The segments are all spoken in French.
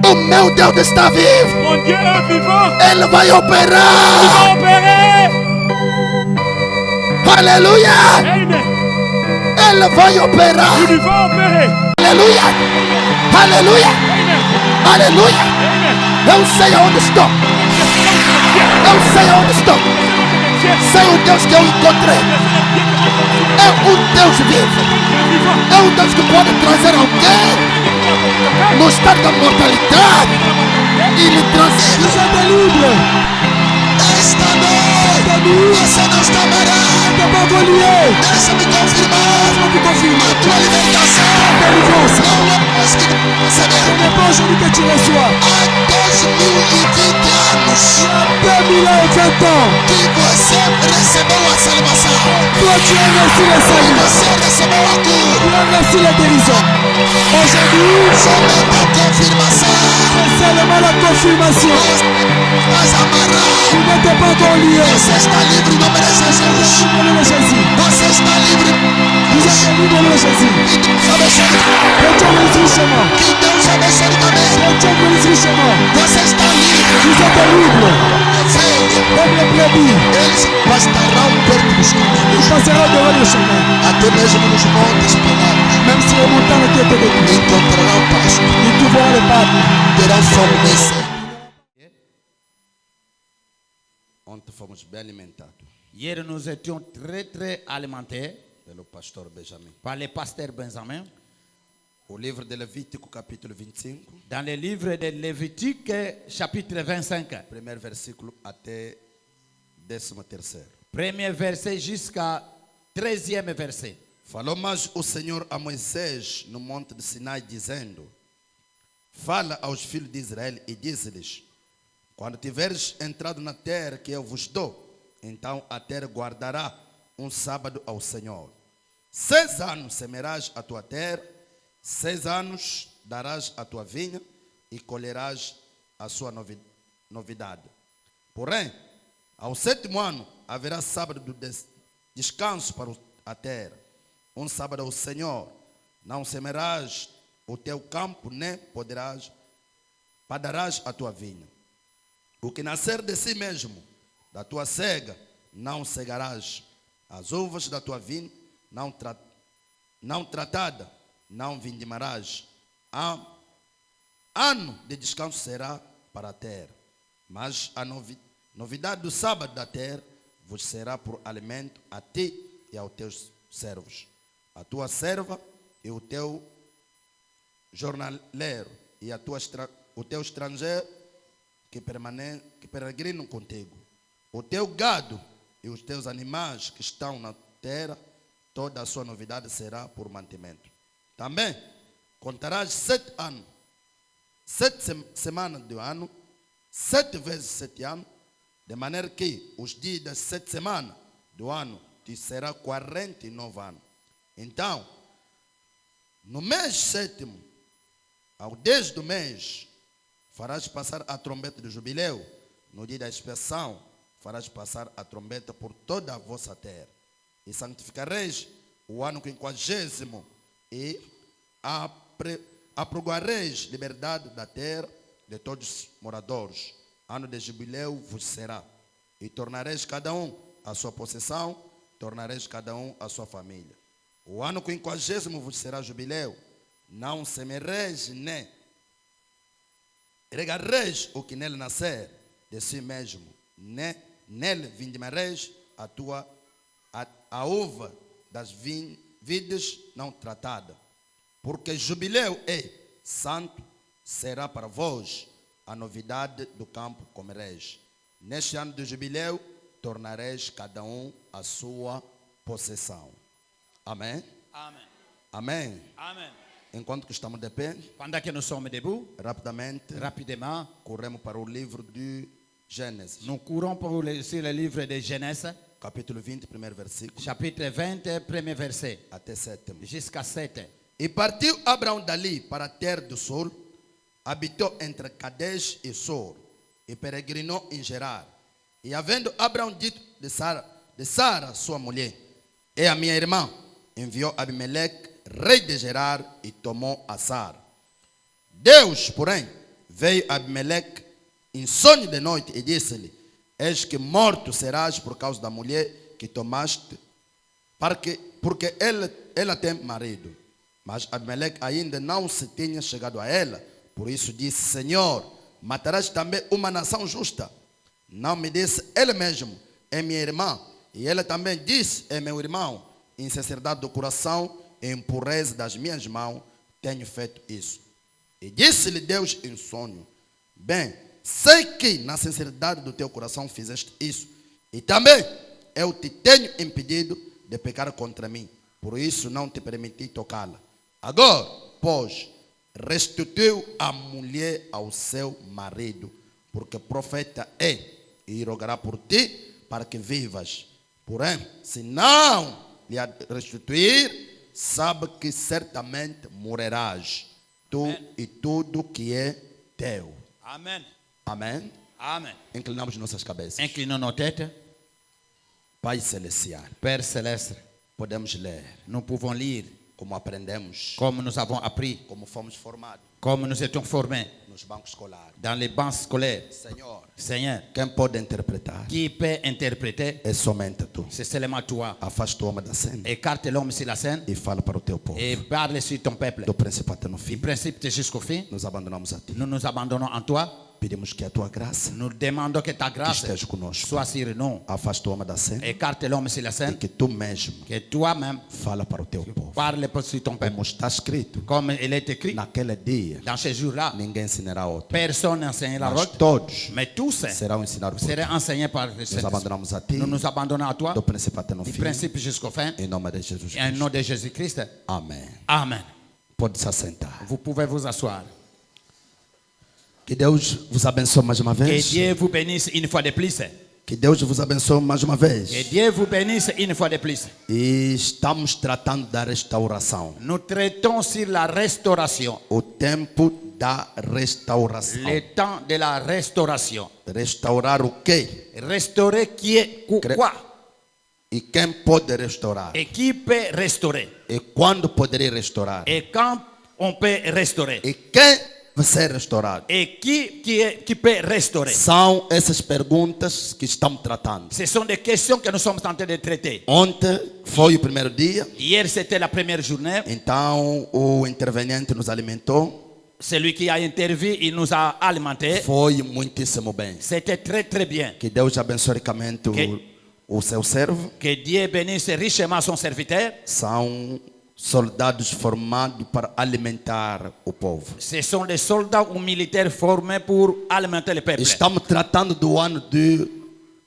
O meu Deus está vivo. Mon Dieu est vivant. Ele vai Il va operar. opérer. Aleluia. Amen. Ele vai operar. Il va opérer. Aleluia. Aleluia. Amen. Aleluia. Amen. Eu sei aonde estou. Eu sei aonde estou. Sei o Deus que eu encontrei. É um Deus vivo. É um Deus que pode trazer alguém no estado da mortalidade e lhe trazer. Vous êtes libre. Esta noite você não está parado. T'es pas relié. Deixa-me confirmar Laisse-moi vous confirmer. a tua libertação. Ta délivrance. Não é hoje que você Ce receber. n'est pas aujourd'hui que tu reçois. Há 2020 anos Il y a 2020 ans. que você recebeu a salvação. Toi, tu as reçu le Que salut. você recebeu a cura. Tu as reçu la guérison. Aujourd'hui, Somente a confirmação. c'est seulement la confirmation. Estás amarrado. Tu n'étais pas encore lié. Você está livre em nome de Jesus. Au nom de Jésus. Você está livre. Vous êtes libre au nom de Jésus. Que Deus abençoe. Que Dieu bénisse richement. Que Deus abençoe também. Que Dieu bénisse richement. Você está livre. Vous êtes libre. Ovelha. Comme les brebis. Eles pastarão perto dos Ils caminhos. passeront devant le chemin. Até mesmo nos montes pelados. Même si les montagnes qui étaient détruites. Encontrarão pasto. Ils trouveront les pattes. Terão fome nesse. Ontem fomos bem alimentados Hier, nous étions très alimentés pelo pastor Benjamin. par le pasteur Benjamin. O livro de Levítico, capítulo 25, Dans le livre de Lévitique, chapitre 25, primeiro versículo até 13º. premier verset jusqu'à 13e verset. Falou mais o Senhor a Moisés no monte de Sinai, dizendo: Fala aos filhos de Israel e diz-lhes: Quando tiveres entrado na terra que eu vos dou, então a terra guardará um sábado ao Senhor. 6 anos semerás a tua terra, 6 anos darás a tua vinha e colherás a sua novidade. Porém, ao 7º ano haverá sábado de descanso para a terra, um sábado ao Senhor. Não semerás o teu campo, nem padarás a tua vinha. O que nascer de si mesmo, da tua cega, não cegarás. As uvas da tua vinha, não tratada, não vindimarás. Ano de descanso será para a terra. Mas a novidade do sábado da terra vos será por alimento a ti e aos teus servos. A tua serva e o teu jornaleiro e o teu estrangeiro que peregrinam contigo. O teu gado e os teus animais que estão na terra, toda a sua novidade será por mantimento. Também contarás 7 anos, 7 semanas do ano, 7 vezes 7 anos, de maneira que os dias das 7 semanas do ano te será 49 anos. Então, no mês 7º, ao 10 do mês, farás passar a trombeta do jubileu. No dia da expiação, farás passar a trombeta por toda a vossa terra. E santificareis o ano 50º e aprovareis liberdade da terra de todos os moradores. Ano de jubileu vos será. E tornareis cada um a sua possessão, tornareis cada um a sua família. O ano 50º vos será jubileu. Não semereis nem regareis o que nele nascer de si mesmo, nem nele vindimareis a uva das vides não tratada. Porque jubileu é santo, será para vós a novidade do campo comereis. Neste ano do jubileu, tornareis cada um a sua possessão. Amém? Amen. Amém. Amen. Enquanto que estamos de pé, Pendant que nous sommes debout, rapidement, corremos para o livro de Gênesis, nous courons sur le livre de Genèse, capítulo 20, primeiro versículo, chapitre 20, premier verset, até 7º. jusqu'à 7. E partiu Abraão dali para a terra do sul, habitou entre Cadesh e Sor, e peregrinou em Gerar. E havendo Abraão dito de Sara, sua mulher: é a minha irmã, enviou Abimeleque, rei de Gerar, e tomou a Sara. Deus, porém, veio Abimeleque em sonho de noite e disse-lhe: eis que morto serás por causa da mulher que tomaste, porque ela tem marido. Mas Abimeleque ainda não se tinha chegado a ela. Por isso disse: Senhor, matarás também uma nação justa. Não me disse ele mesmo: é minha irmã. E ela também disse: é meu irmão. Em sinceridade do coração e em pureza das minhas mãos tenho feito isso. E disse-lhe Deus em sonho: bem, sei que na sinceridade do teu coração fizeste isso. E também eu te tenho impedido de pecar contra mim. Por isso não te permiti tocá-la. Agora, pois, restituiu a mulher ao seu marido, porque profeta é, e rogará por ti para que vivas. Porém, se não lhe restituir, sabe que certamente morrerás, tu e tudo que é teu. Amen. Amém? Amen. Inclinamos nossas cabeças. Inclinons nos têtes. Pai Celestial, Père Céleste, podemos ler nous pouvons lire como aprendemos, comme nous avons appris, como fomos formados comme nous étions formés nos bancos escolares. dans les bancs scolaires. Senhor, Seigneur, quem pode interpretar qui peut interpréter? é somente tu. C'est seulement toi. Afasta o homem da cena Écarte l'homme sur la scène e fala para o teu povo. et parle sur ton peuple. Do princípio até no Du fim, principe jusqu'au fin, nos abandonamos a ti. nous nous abandonnons en toi. Pedimos que a tua graça Nous demandons que ta grâce esteja conosco. soit sur nous. Afasta o homem da cena Écarte l'homme sur la e scène. que tu mesmo Que toi-même fala para o teu povo. parle sur ton peuple. Como está escrito, Comme il est écrit, naquele dia dans ce jour-là, ninguém ensinará outro, personne n'enseignera mas l'autre, todos mais tous serão ensinados por ti. seraient enseignés par le Nos Saint-Esprit. abandonamos a ti, Nous nous abandonnons à toi, do princípio até no du fim, principe jusqu'au fin, em nome de Jesus et au Cristo. nom de Jésus-Christ. Amém. Amen. Pode se assentar. Vous pouvez vous asseoir. Que Deus vos abençoe mais uma Que vez. Dieu vous bénisse une fois de plus. Que Deus vos abençoe mais uma Que vez. Dieu vous bénisse une fois de plus. E estamos tratando da restauração. Nous traitons sur la restauration. O tempo da restauração. Le temps de la restauration. Restaurar o quê? Restaurer qui est quoi? E quem pode restaurar? Et qui peut restaurer? E quando poderia restaurar? Et quand on peut restaurer? E quem vai ser restaurado? Et qui peut restaurer? São essas perguntas que estamos tratando. Ce sont des questions que nous sommes en train de traiter. Ontem foi o primeiro dia, Hier, c'était la première journée. então o interveniente nos alimentou. Celui qui a interviewé, il nous a alimentés. Foi muitíssimo bem. C'était très, très bien. Que Deus abençoe ricamente Que- o seu servo. Que Dieu bénisse richement son serviteur. São soldados formados para alimentar o povo. Ce sont des soldats ou militaires formés pour alimenter le peuple. Estamos tratando do ano de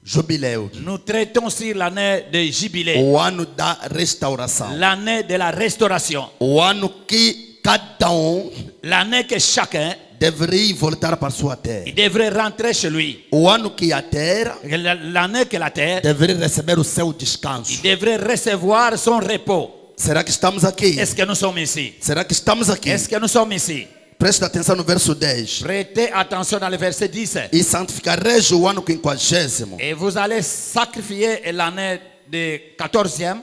jubileu, Nous traitons sur l'année de jubilé, o ano da restauração, l'année de la restauration, o ano que cada l'année que chacun deveria voltar para sua il terra, devrait rentrer chez lui, o ano que a terra l'année que la terre deveria receber o seu il descanso. devrait recevoir son repos. Será que estamos aqui? Est-ce que nous sommes ici? Será que estamos aqui? Est-ce que nous sommes ici? Presta atenção no verso 10. Prêtez attention dans le verset 10. E santificareis o ano 50º, Et vous allez sacrifier l'année de 14e,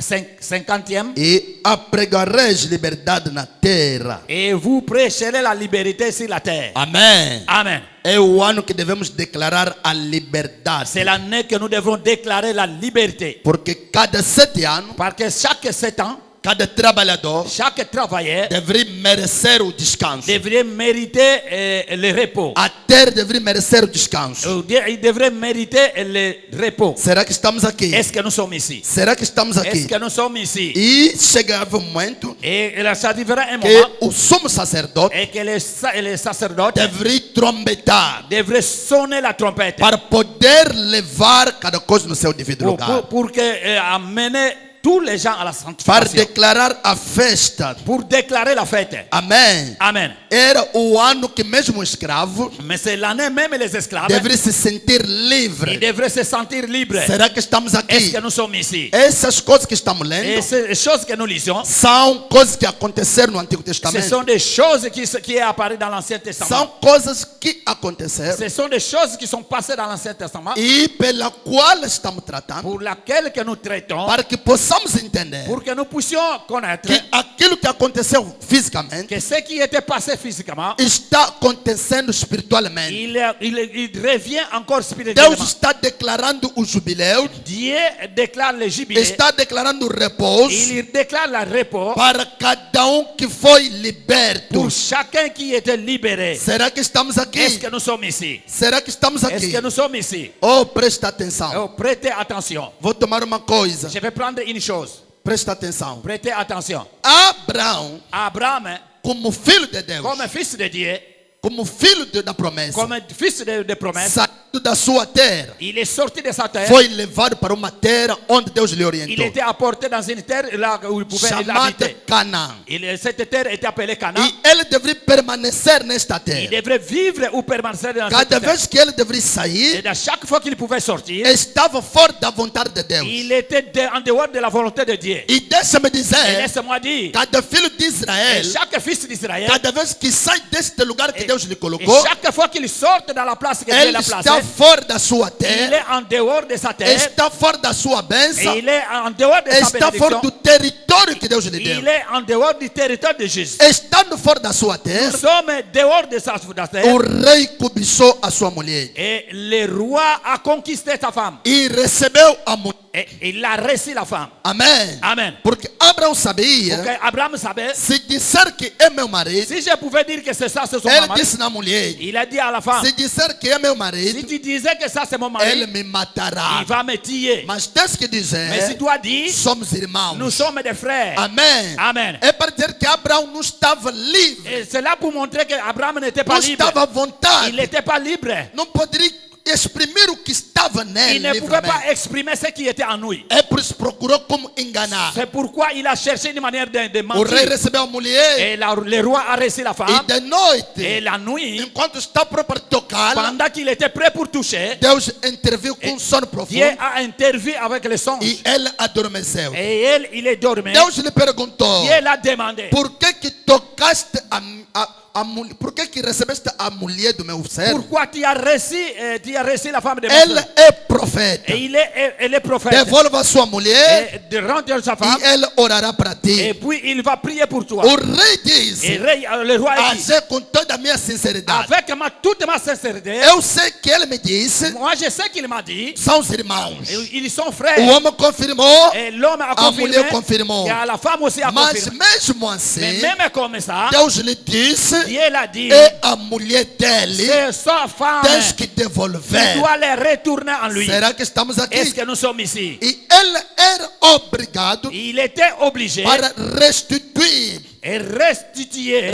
50e, e apregareis liberdade na terra. et vous prêcherez la liberté sur la terre. Amém. Amen. É o ano que devemos declarar a liberdade. C'est l'année que nous devons déclarer la liberté. Porque cada 7 anos, Parce que chaque 7 ans, cada trabalhador chaque travailleur deveria merecer o descanso. devrait mériter le repos. A terra deveria merecer o descanso. Il devrait mériter le repos. Será que estamos aqui? Est-ce que nous sommes ici? Será que estamos Est-ce aqui? que nous sommes ici? E chegava um momento Et ça arrivera un que moment o sumo sacerdote et que les sacerdotes deveria trombetar devraient sonner la trompette para poder levar cada coisa no seu devido lugar. pour que amener tous les gens à la Para sanctification. declarar a festa. Pour déclarer la fête. Amém. Amen. Era o ano que mesmo o escravo Mais c'est l'année même les esclaves, deveria se sentir ils livre. devraient se sentir libres. Será que estamos Est-ce aqui? que nous sommes ici? Essas coisas que estamos Et lendo ces choses que nous lisons, são coisas que aconteceram no Antigo ce sont Testamento. des choses qui est apparu dans l'Ancien São Testament. coisas que aconteceram Ce sont des choses qui sont passées dans l'Ancien Testament e pela qual estamos tratando pour laquelle que nous traitons para que possamos possamos entender pour que nous puissions connaître que aquilo que aconteceu fisicamente que ce qui était passé physiquement, está acontecendo espiritualmente. il revient encore spirituellement. Deus está declarando o jubileu, Dieu déclare le jubilé, está declarando o repouso il déclare le repos para cada que foi liberto. pour chacun qui était libéré. Será que estamos Est-ce aqui? que nous sommes ici? Será que estamos Est-ce aqui? que nous sommes ici? Oh, presta atenção. Oh, prêtez attention. Vou tomar uma coisa. Je vais prendre une chose. Presta atenção. Prêtez attention. Abraão, Abraham, como filho de Deus, comme fils de Dieu, como filho da promessa, comme fils de promesse, saindo da sua terra, il est sorti de sa terre. foi levado para uma terra onde Deus lhe Il orientou, était apporté dans une terre là où il pouvait chamada habiter. Canaã. Cette terre était appelée Canaan. E ele deveria permanecer nesta Il terra. devrait vivre ou permanecer dans cette Cada terre. vez que ele deveria Et sair, à chaque fois qu'il pouvait sortir, estava fora da vontade de Deus. il était en dehors de la volonté de Dieu. E deixa-me Et dizer, laisse-moi dire, cada filho de et Israel, chaque fils d'Israël, cada vez que sai deste lugar que Deus lhe et colocou, chaque fois qu'il sort dans la place que Dieu ele l'a está placée, fora da sua il terra, est en dehors de sa terre, está fora da sua et bênção, il est en dehors de sa está fora bénédiction, do território que Deus lhe deu. il est en dehors du territoire de Jésus. Estando fora da sua Nous terra, sommes dehors de sa terre, o rei cobiçou a sua mulher et le roi a conquisté sa femme, e recebeu a mulher. et il a reçu la femme. Amém. Amen. Porque Abraão sabia, Porque Abraham savait, se disser que é meu marido, si je pouvais dire que c'est ça, c'est son ele mari, disse na mulher, il a dit à la femme, se disser que é meu si marido, tu disais que ça c'est mon ele mari, me matará. il va me tuer. Mas tens que Mais si dizer, toi dis, somos irmãos. nous sommes des frères. Amém. Amen. É para dizer que Abraão não estava livre, Et c'est là pour montrer qu'Abraham n'était pas não libre. estava à Il vontade, n'était pas libre. não poderia exprimir o que estava Il nele ne pouvait pas livremente. exprimer ce qui était en lui. É por isso que procurou como enganar. C'est pourquoi il a cherché une manière de O rei mentir. recebeu a mulher Et le roi a reçu la e femme. de noite, Et la nuit, enquanto está próprio para tocá-la, pendant qu'il était prêt pour toucher, Deus interviu com um sono Dieu profundo a interviewé avec le songe. e ele adormeceu. Et elle, il est dormi. Deus lhe perguntou: Dieu l'a demandé. por que tocaste a mulher? Por que recebeste a mulher do meu servo? Pourquoi tu as reçu la femme de mon Ele frère? é profeta. Et elle est prophète. Devolva a sua mulher Et de rendre sa femme. e ele orará para Et ti. puis il va prier pour toi. O rei Et disse: le roi a dit, agir com toda a minha sinceridade. avec toute ma sincérité, Eu sei que ele me disse, moi je sais qu'il m'a dit, são os irmãos. ils sont O frères. homem confirmou, Et l'homme a a confirmé, mulher confirmou. et la femme aussi a Mas confirmé. mesmo Mais assim, même comme ça, Deus lhe disse: Dieu l'a dit, é a mulher dele, c'est sa femme tens que qui devolver. doit les retourner en lui. Será que estamos Est-ce aqui? que nous sommes ici? E ele era obrigado Il était obligé para restituir, et restituer,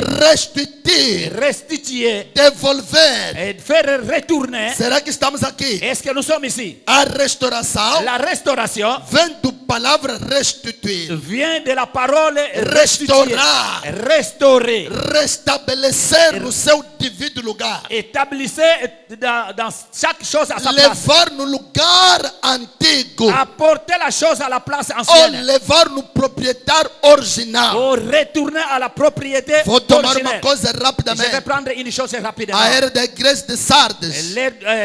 devolver. et faire retourner. Será que estamos aqui? Est-ce que nous sommes ici? A restauração La restauration vem do palavra restituir, vient de la parole Restaurar. restaurer, restabelecer no seu devido lugar, établissez dans chaque chose à sa place, levar no lugar antigo, apporter la chose à la place ou ancienne, levar no proprietário original. pour retourner à la propriété Vou tomar uma originelle. coisa Je vais rapidamente. prendre une chose rapidement. A era da igreja de Sardes,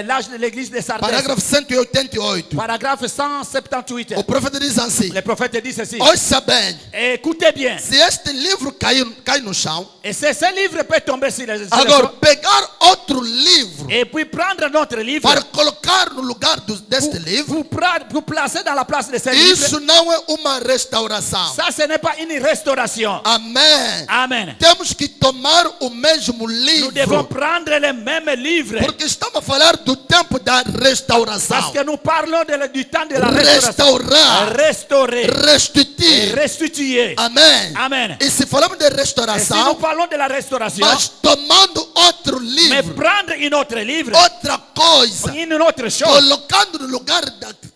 L'âge de l'église de Sardes, parágrafo 188. paragraphe 178. O profeta diz assim: Le prophète dit ceci. ouça bem, Écoutez bien. se este livro cai no chão, Et ce livre peut tomber sur les agora choses. pegar outro livro Et puis prendre notre livre para colocar no lugar deste livro, pour placer dans la place de ce livre. isso não é uma restauração. Ça, ce n'est pas une restauration. Amém. Amen. Temos que tomar o mesmo Nous devons livro, prendre les mêmes livres. porque estamos a falar do tempo da Parce restauração. que nous parlons du temps de la restauration. Restaurar, Restaurer. Et restituir. restituer. Amém. Amen. E se falamos de Et si nous restauração, parlons de la restauration, mas tomando outro mais livro, prendre une autre livre, outra coisa, une autre chose, colocando no lugar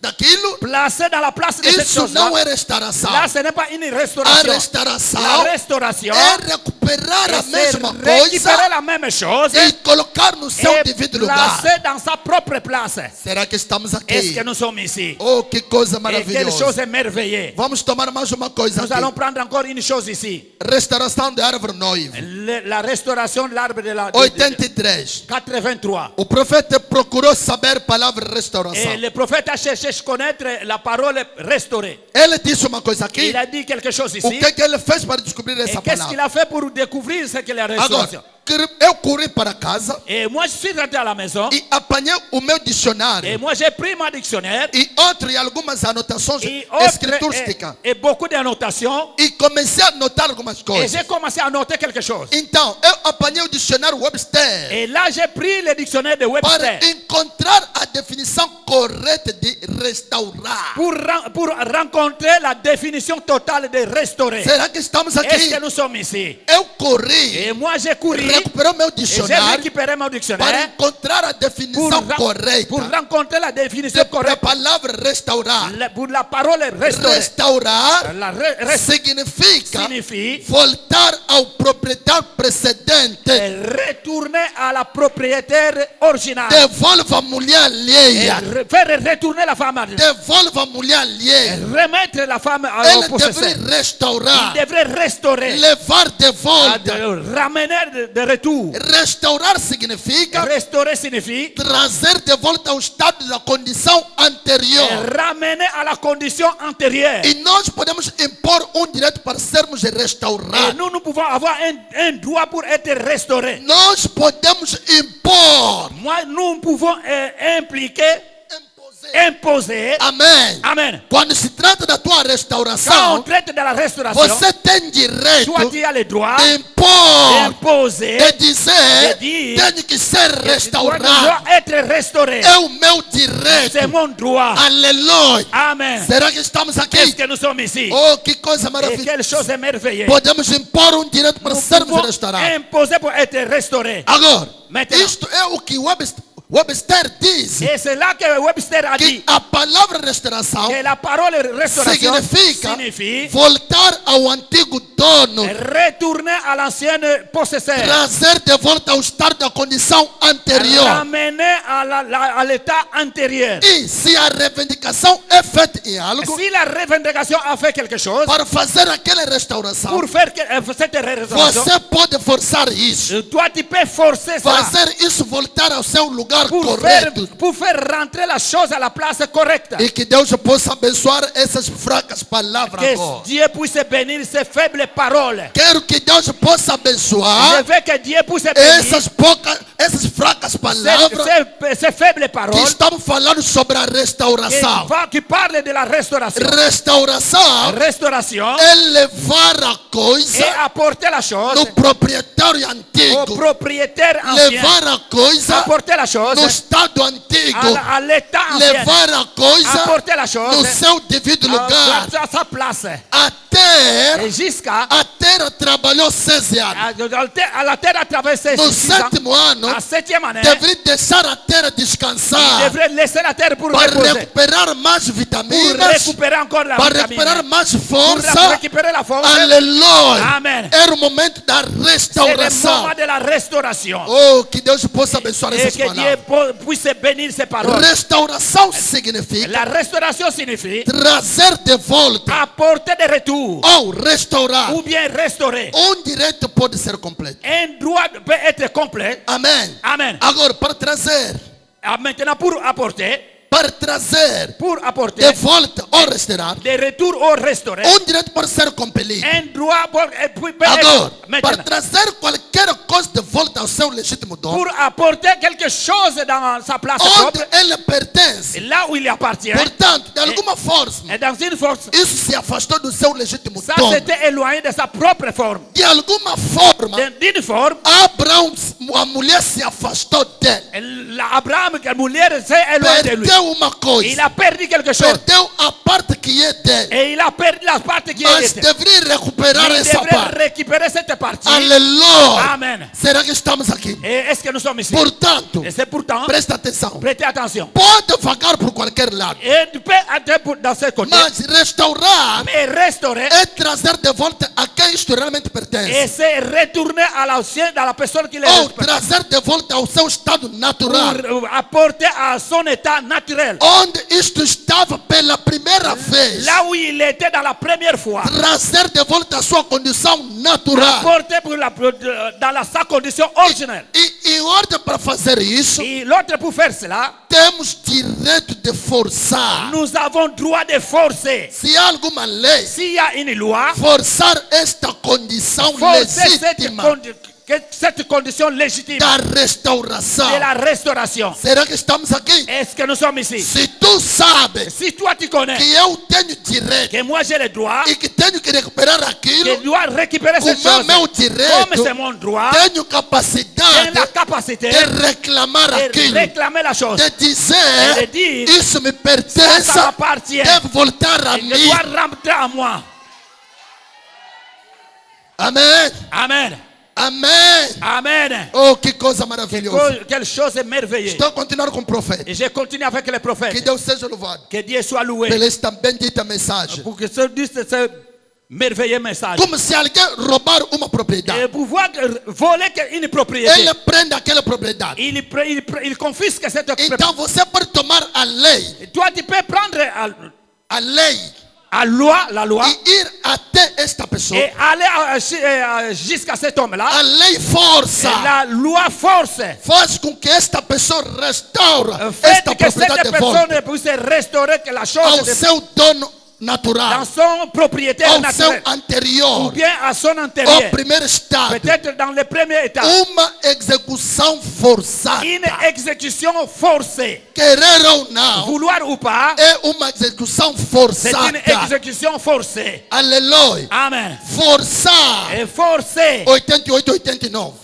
daquilo, placer dans la place de cette isso chose-là, não é restauração. là, ce n'est pas une A restauration. restauração La restauration, é recuperar recuperar a et mesma c'est récupérer coisa la même chose e colocar no seu et devido lugar. placer dans sa propre place. Será que estamos Est-ce aqui? que nous sommes ici? Oh, que coisa Et quelle chose maravilhosa. émerveillée. Vamos tomar mais uma coisa Nous allons aqui. prendre encore une chose ici. Restauração de árvore noiva. La restauration de l'arbre de la 83. 83. O profeta procurou saber a palavra restauração. Et le prophète a cherché à connaître la parole restaurée. Ele disse uma coisa aqui. Il a dit quelque chose O ici. que ele fez para descobrir Et essa qu'est-ce qu'il palavra? a fait pour découvrir ce qu'est la restauration? Agora, eu corri para casa Et moi, je suis rentré à la maison. e apanhei o meu Et dicionário moi, j'ai pris mon dictionnaire. e algumas anotações Et, escriturísticas et beaucoup d'annotations. e comecei a notar algumas Et coisas. j'ai commencé à noter quelque chose. Então, eu apanhei o dicionário Webster Et là, j'ai pris le dictionnaire de para Webster encontrar a definição correta de restaurar. pour rencontrer la définition totale de restaurer. Será que estamos Est-ce aqui? que nous sommes ici? Eu corri, Et moi, j'ai couru. recuperei o meu Et j'ai dicionário récupéré mon para dictionnaire encontrar a definição pour correta rencontrer la définition da correcte. palavra restaurar. Pour la parole restaurer. Restaurar La significa signifie voltar ao proprietário precedente. retourner à la propriétaire originale. Devolva a mulher Et alheia. faire retourner la femme. Devolva a mulher alheia. Remettre la femme au Ele possesseur. deveria restaurar, Il devrait restaurer. levar de volta. Ramener de retour. Restaurar significa Restaurer signifie trazer de volta ao estado da condição anterior. ramener à la condition antérieure. E nós podemos impor um direito para sermos Et restaurados. nous pouvons avoir un droit pour être restaurés. Nós podemos impor. Nous pouvons impliquer, imposer. Amém. Amen. Quando se trata da tua Quand on restauração, traite de la restauration, você tem direito toi tu as le droit de impor, d'imposer, de dizer, de dire, tenho que ser tu restaurado. dois être restauré. É o meu C'est direito. mon droit. Aleluia. Amen. Será que estamos Est-ce aqui? que nous sommes ici? Oh, que coisa Et maravilhosa. quelle chose merveilleuse. Podemos impor um direito para Nous sermos pouvons restaurados. imposer pour être restauré. Agora, Maintenant. isto é o que Webster diz. Et c'est là que Webster a Que dit a palavra restauração que la parole restauration significa signifie voltar ao antigo dono, retourner à l'ancienne possesseur, trazer de volta ao estado da condição anterior. ramener à l'état antérieur. E se a reivindicação é feita em algo, Si la revendication a fait quelque chose, para fazer aquela restauração, pour faire cette restauration, você pode forçar isso. toi tu peux forcer ça Fazer isso voltar ao seu lugar correto. pour faire rentrer la chose à la place correcte. E que Deus possa abençoar essas fracas palavras Que agora. Dieu puisse bénir ces faibles paroles. Quero que Deus possa Je abençoar veux que Dieu puisse bénir essas fracas palavras ces faibles que paroles estamos falando sobre a restauração. qui parlent de la restauration. Restauration é levar a Et coisa apporter la chose no proprietário au antigo. propriétaire ancien. Levar a coisa Apporter la chose no estado antigo. à l'état ancien. Levar a coisa Apporter la no chose seu devido lugar. à sa place. Até Et jusqu'à a terra trabalhou 16 anos. à la terre à traverser No 6 ans. sétimo ano, À 7e année, deveria deixar a terra il descansar devrait laisser la terre pour para reposer. recuperar mais Pour vitaminas, récupérer encore la para vitamine. recuperar mais Pour força. récupérer la force. Aleluia. Amen. Era o momento da C'est le restauração. moment de la restauration. Oh, que Deus possa abençoar Et essas que Dieu palavras. puisse bénir ces paroles. Restauração significa La restauration signifie trazer de volta apporter de retour ou restaurar. ou bien restaurer. Direito pode ser completo. Un droit peut être complet. Amém. Amen. Agora, para trazer Maintenant, pour apporter de volta ou restaurar, de retour au restaurer, direito pode ser compelido. un droit peut Agora, être para maintenant. trazer qualquer coisa de volta ao seu legítimo dono, Pour apporter quelque chose dans sa place onde propre, ele pertence. là où il appartient, Portanto, de alguma forma, et dans une force, isso se afastou do seu legítimo ça dono. s'était éloigné de sa propre forme. De alguma forma, D'une forme, Abraão, a mulher se afastou dele. Abraham, la mulher s'est éloignée de lui. Perdeu uma Il coisa. a perdu quelque chose. Perdeu a parte que que é dele. Et il a perdu la partie qui Mas était. deveria recuperar Il essa devrait parte. récupérer cette partie. Aleluia. Amen. Será que estamos aqui? Et est-ce que nous sommes ici? Portanto, Et c'est pourtant, presta atenção. prêtez attention. Pode vagar por qualquer lado. Et tu peux entrer dans ce côté, Mas restaurar mais restaurer é trazer de volta a quem isto realmente et pertence. c'est retourner à l'ancien, dans la personne qui les Ou respecte. trazer de volta ao seu estado natural. Pour apporter à son état naturel. Onde isto estava pela primeira vez. Là où il était dans la première fois. Trazer de volta a sua condição natural. Apporter dans sa condition originelle. E em ordem para fazer isso, Et l'autre pour faire cela, temos direito de forçar. nous avons droit de forcer. Se há alguma lei, S'il y a une loi, forçar esta condição forcer legítima cette condition légitime da restauração. de la restauration. Será que estamos aqui? Est-ce que nous sommes ici? Se tu sabes Si toi tu connais que eu tenho direito que moi j'ai le droit, e que tenho que recuperar que aquilo, je dois récupérer cette como é chose, meu comme direito, c'est mon droit, tenho j'ai capacidade la capacité de reclamar de aquilo, réclamer la chose. de dizer, de dire, isso me Ça pertence, m'appartient. deve voltar a Je mim. dois rentrer à moi. Amém? Amen. Amém. Amen. Oh, que coisa maravilhosa. Quelque chose est merveilleux. Estou a continuar com o profeta. Et je continue avec les Que prophètes. Deus seja louvado Que Dieu soit loué. pela esta bendita mensagem. Pour que ce dise ce merveilleux message. Como se alguém roubar uma propriedade, Et pouvoir voler une propriété. ele prende aquela propriedade. Il confisque cette propriété. Então você pode tomar a lei, Et toi, tu peux prendre a lei, la loi, e ir até esta pessoa. et aller jusqu'à cet homme-là. A lei Et força, la loi force. faz com que esta pessoa restaura Fait esta que propriedade cette de volta personne puisse restaurer que la ao chose seu dono dans natural, son propriétaire ao seu naturel. Ou anterior, bien à son ao antérieur. primeiro estado. Peut-être dans le premier état. Uma execução forçada, Une exécution forcée. querer ou não, Vouloir ou pas, é uma execução c'est forçada. une exécution forcée. Aleluia. Amen. Forçar. Et forcée. 88, 89.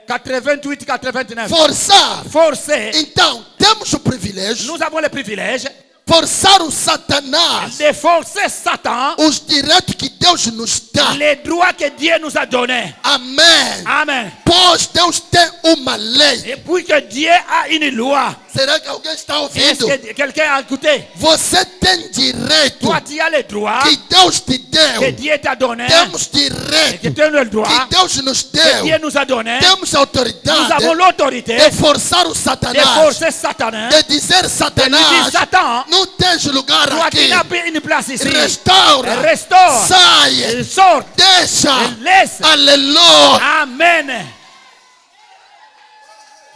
88, 89. Forçar. Forcée. Então, temos o privilégio, Nous avons le privilège forçar o Satanás, de forcer Satan os direitos que Deus nos dá. les droits que Dieu nous a donnés. Amém. Amen. Pois Deus tem uma lei. Et puis que Dieu a une loi. Será que alguém está Est-ce ouvindo? que quelqu'un a écouté? Você tem direito Toi, tu as le droit que Deus te que deu. Dieu t'a donné. Temos Et que direito tu as le droit que Deus nos que Dieu deu. nous a donné. Temos Nous autoridade avons l'autorité de forçar o de Satanás, forcer Satan. de dizer De lui dire Satanás, Satan, não tens lugar toi qui aqui. n'as pas une place ici. Restaura, Restaure. sai, Sort. deixa. Laisse. Aleluia. Amen.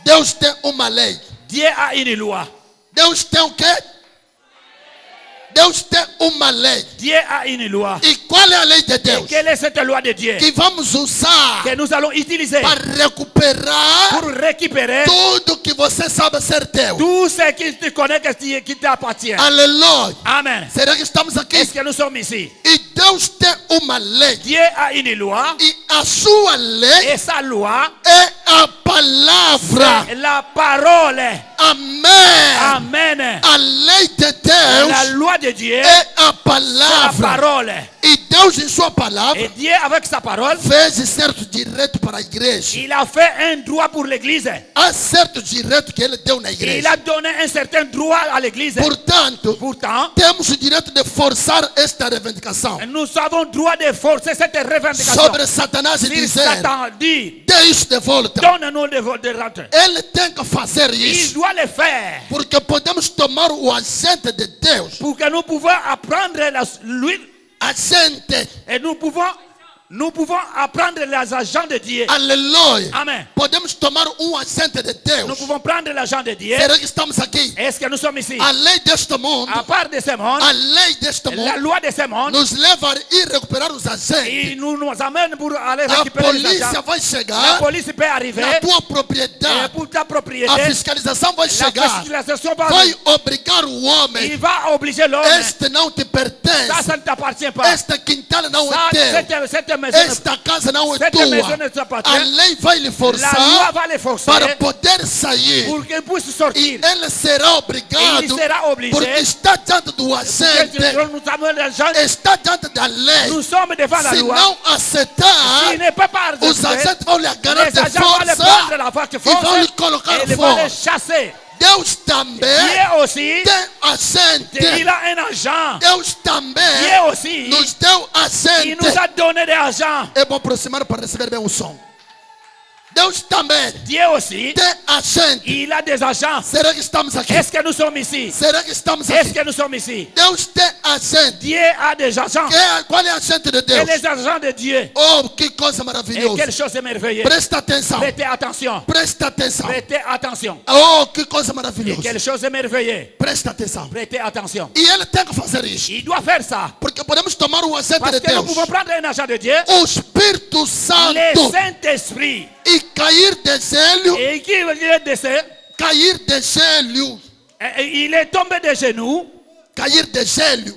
Deus tem uma lei. Dieu a une loi. Deus tem o quê? Deus tem uma lei. Dieu a une loi. E qual é a lei de Et Deus? quelle est cette loi de Dieu Que vamos usar que nous allons utiliser para recuperar pour récupérer tudo que você sabe ser teu. tout ce qui te connaît, qui t'appartient. Aleluia. Amen. Será que estamos aqui? Est-ce que nous sommes ici? E Deus tem uma lei. Dieu a une loi E a sua lei et sa loi, é a palavra. c'est la parole. Amém. Amen. A lei de La Deus loi de Dieu, é a la palavra. parole. E Deus, em sua palavra, Et Dieu, avec sa parole, fez certo direito para a igreja. il a fait un droit pour l'église. Há certo direito que ele deu na Il igreja. a donné un certain droit à l'église. Portanto, Pourtant, temos o direito de forçar esta reivindicação nous avons droit de forcer cette revendication. sobre Satanás e Si dizer: Satan dit, dê isso de volta. donne-nous de rentrer, Ele tem que fazer il isso. doit le faire Porque podemos tomar o agente de Deus. pour que nous pouvons apprendre l'huile Agente. et nous pouvons apprendre les agents de Dieu. Aleluia. Amen. Podemos tomar agente de Nous Deus. pouvons prendre l'agent de Dieu. Será que estamos aqui? Est-ce que nous sommes ici? A lei deste mundo, À part de ce monde, a lei deste la mundo loi de ce monde, nos leva a ir recuperar os il agentes. nous amène pour aller A récupérer les polícia agents. vai La chegar police peut arriver na tua et propriedade. pour ta propriété. A fiscalização vai La chegar. fiscalisation va Vai arriver. obrigar o homem. Il va obliger l'homme. Este não te pertence. Ça ne t'appartient pas. Esta quintal não Ça, é teu. cette maison, esta casa não é cette tua. maison ne t'appartient. A lei vai lhe La loi forçar va les forcer para poder sair. pour qu'ils puissent E sortir. ele será Et obrigado, il sera obligé. porque está diante do agente, Nous avons les gens, está diante da lei. nous sommes devant la Se loi. não aceitar, Il ne peut pas os accepter. agentes vão lhe agarrar Les de agents vont les prendre força la force e vão lhe et colocar ils vont les fora. chasser. Deus também Dieu aussi, tem agente. il a un agent. Deus também Dieu aussi, nos deu il agente. nous a donné des agents. É bom aproximar para receber bem o som. Deus também Dieu aussi, tem agente. il a des agents. Será que estamos aqui? Est-ce que nous sommes ici? Será que estamos Est-ce aqui? que nous sommes ici? Deus tem agente. Dieu a des agents. Qual é a agente de Et Deus? les agents de Dieu. Oh, que coisa Et maravilhosa. quelle chose merveilleuse. Presta atenção. Prêtez attention. Presta atenção. Prêtez attention. Oh, que coisa Et maravilhosa. quelle chose merveilleuse. Presta atenção. Prêtez attention. E ele tem que fazer isso. Il doit faire ça. Porque podemos tomar o agente Parce de que nous Deus, pouvons prendre un agent de Dieu, o Espírito le Santo, Saint-Esprit, e cair de joelho, et qui est décédé, cair de joelho, il est tombé de genoux, cair de joelho,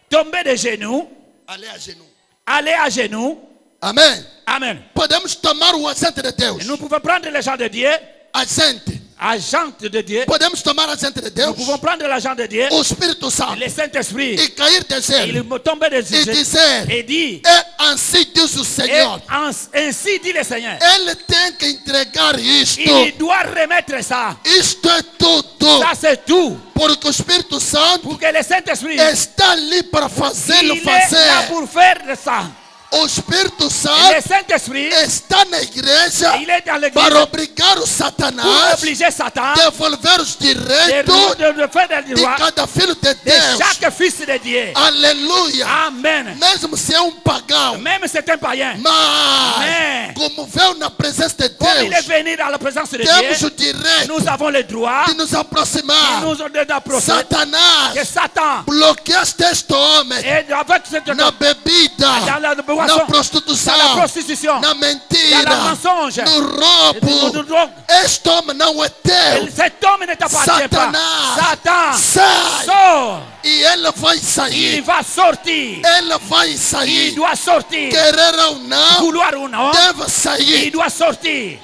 tombé de genoux, aller à genoux. aller à genoux. Amém. Amen. Podemos tomar o agente de Et Deus, nous pouvons prendre l'agent de Dieu, agente. agent de Dieu. Podemos tomar agente de Nous Deus, pouvons prendre l'agent de Dieu, o Espírito Santo, le Saint-Esprit, e cair de il joelho tombe de e genoux dizer: et dit, é assim diz o et Senhor. ainsi dit le Seigneur. Ele tem que entregar isto. Il doit remettre ça. Isto é tudo. Ça c'est tout. Porque o Espírito Santo Pour que le Saint-Esprit, está ali para fazê-lo il est là fazer. pour faire ça. O Espírito Et le Santo Saint-Esprit, está na igreja il est dans l'église para obrigar o pour Satanás obliger Satan a devolver os direitos de faire des de droits cada filho de de Deus. chaque fils de Dieu. Aleluia. Amen. Mesmo se é pagão, Même c'est un païen. mas Amen. como veio na presença de Comme il est Deus, venu dans la présence de temos Dieu, o direito nous avons le droit de nos de aproximar. nous approcher. Que Satanás, Satan, bloqueaste este homem et avec cette na bebida, dans la na boisson, prostituição, dans la prostitution, na dans mentira, la mensonge, no de roubo. drogue. Este homem não é teu. Cet homme ne t'appartient pas. Satanás, Satan, sai. sort. E ele vai Il sair. va sortir. Ele vai Il sair. doit sortir. Querer ou não, Vouloir ou non, deve il sair. doit sortir.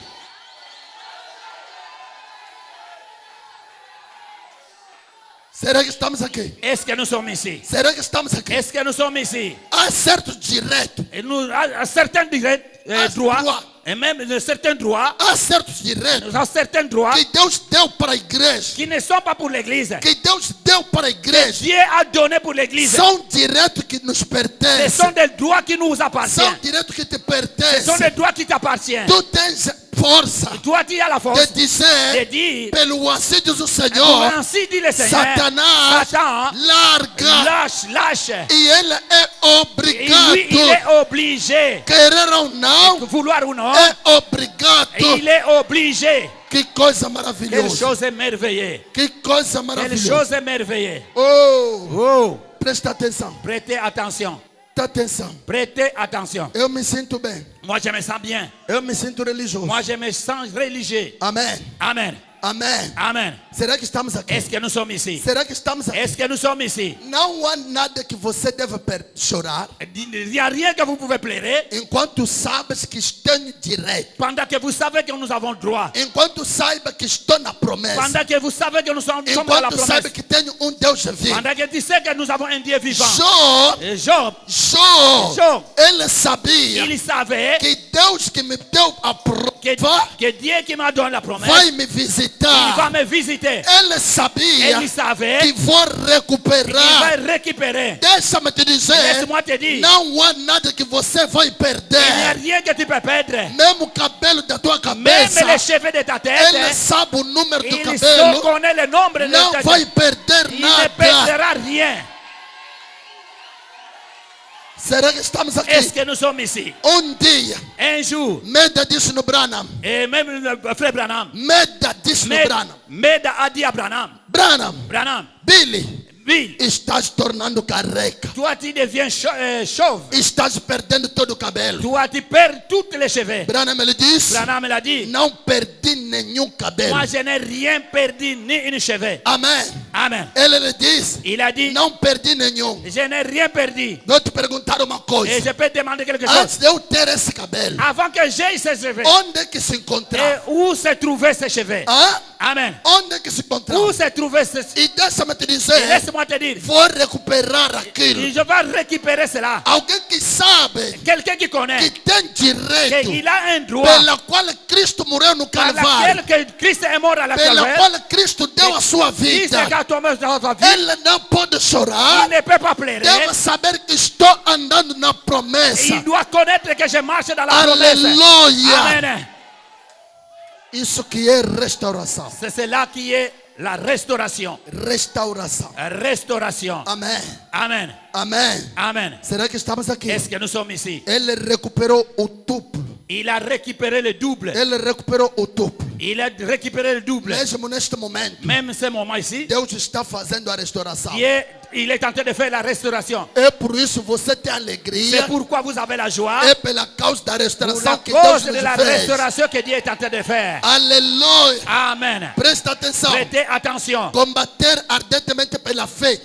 Será que estamos aqui? Est-ce que nous sommes ici? Será que estamos aqui? Est-ce que nous sommes ici? Há certos direitos. Et nous, à certains droits, droits. et même de certains droits, Há certos direitos à certains droits que Deus deu para a igreja. qui ne sont pas pour l'Église. Que Deus deu para a igreja. Dieu a donné pour l'Église. São direitos que nos Ce pertencem. sont des droits qui nous São appartiennent. direitos que te Ce sont pertencem. des droits qui t'appartiennent. Tu tens força Toi, tu as la de force de dizer, dire, pelo assim diz o pour Senhor, ainsi dit le Seigneur, Satanás, Satan, larga. lâche. E ele é Et lui, il est obrigado, obligé, querer ou não, vouloir ou non, é obrigado. il est obligé. Que coisa Quelle maravilhosa. chose merveilleuse. Que coisa Quelle maravilhosa. chose merveilleuse. Oh, Oh, presta atenção. prêtez attention. Presta atenção. Prêtez attention. Eu me sinto bem. Moi, je me sens bien. Eu me sinto religioso. Moi, je me sens religieux. Amém. Amen. Amém. Amen. Será que estamos aqui? Est-ce que nous sommes ici? Será que estamos aqui? Est-ce que nous sommes ici? Não há nada que você deve chorar Il n'y a rien que vous pouvez pleurer enquanto sabes que tem direito. pendant que vous savez que nous avons droit. Enquanto saiba que estou na promessa. Pendant que vous savez que nous sommes dans la Enquanto promesse. sabe que tenho Deus vivo. Pendant que tu sais que nous avons un Dieu vivant. Job, Et Job, Job, ele sabia il savait que Deus que me deu a prova que Dieu qui m'a donné la promesse, vai me il va visitar. me visiter. Ele sabia Et il savait que vou qu'il va recuperar. récupérer. Deixa-me te dizer, Laisse-moi te dire, não há nada que você vai il n'y a perder. rien que tu peux perdre. Mesmo o cabelo da tua Même cabeça, les cheveux de ta tête, ele sabe o número do il cabelo, connaît le nombre de não ta vai tête. perder Il ne nada. perdra rien. Será que estamos Est-ce aqui? que nous sommes ici? Dia, Un jour, Meda disse no Branham, et même le frère Branham, Meda disse no Branham, Meda a dit à Branham, Branham, Billy, Bill, estás tornando careca. toi tu deviens chauve. Estás perdendo todo o cabelo. Toi tu perds tous les cheveux. Branham ele disse, Branham l'a dit, não perdi nenhum cabelo. moi je n'ai rien perdu ni une cheveux. Amém. Amen. Ele diz, Il a dit, não perdi nenhum. je n'ai rien perdu. Vou te perguntar uma Et coisa. je peux te demander quelque chose. Antes de eu ter esse cabelo, Avant que j'aie ces cheveux, onde é que se et encontrava? où se trouvaient ces cheveux? Hã? Amen. Onde é que se Où encontrava? se trouvaient ces cheveux? E deixa-me te Et dizer, laisse-moi te dire, vou recuperar aquilo. je vais récupérer cela. Alguém que sabe Quelqu'un qui que connaît tem direito qu'il a un droit pela qual Cristo morreu no par Calvário, laquelle que Christ est mort à la pela Calvaire. qual Cristo deu a sua Christ vida. est à toi dans ta vie. Ele não pode chorar. Il ne peut pas pleurer. Deve saber que estou andando na promessa. Il doit connaître que je marche dans la promesse. Aleluia. Amen. Isso que é restauração. C'est cela qui est la restauration. Restauração. Restauration. Amém. Amen. Amém. Amen. Será que estamos aqui? Est-ce que nous sommes ici? Ele recuperou o duplo. Il a récupéré le double. Ele recuperou o duplo. Il a récupéré le double. Mesmo neste momento, Même ce moment ici, Deus está fazendo a restauração. Dieu, il est en train de faire la restauration. É por isso você tem C'est alegria. pourquoi vous avez la joie. É pela causa da Pour la restauração que cause Deus de la nos fez. restauration que Dieu est en train de faire. Aleluia. Amen. Presta atenção. Prêtez attention. Combater ardentemente pela fé.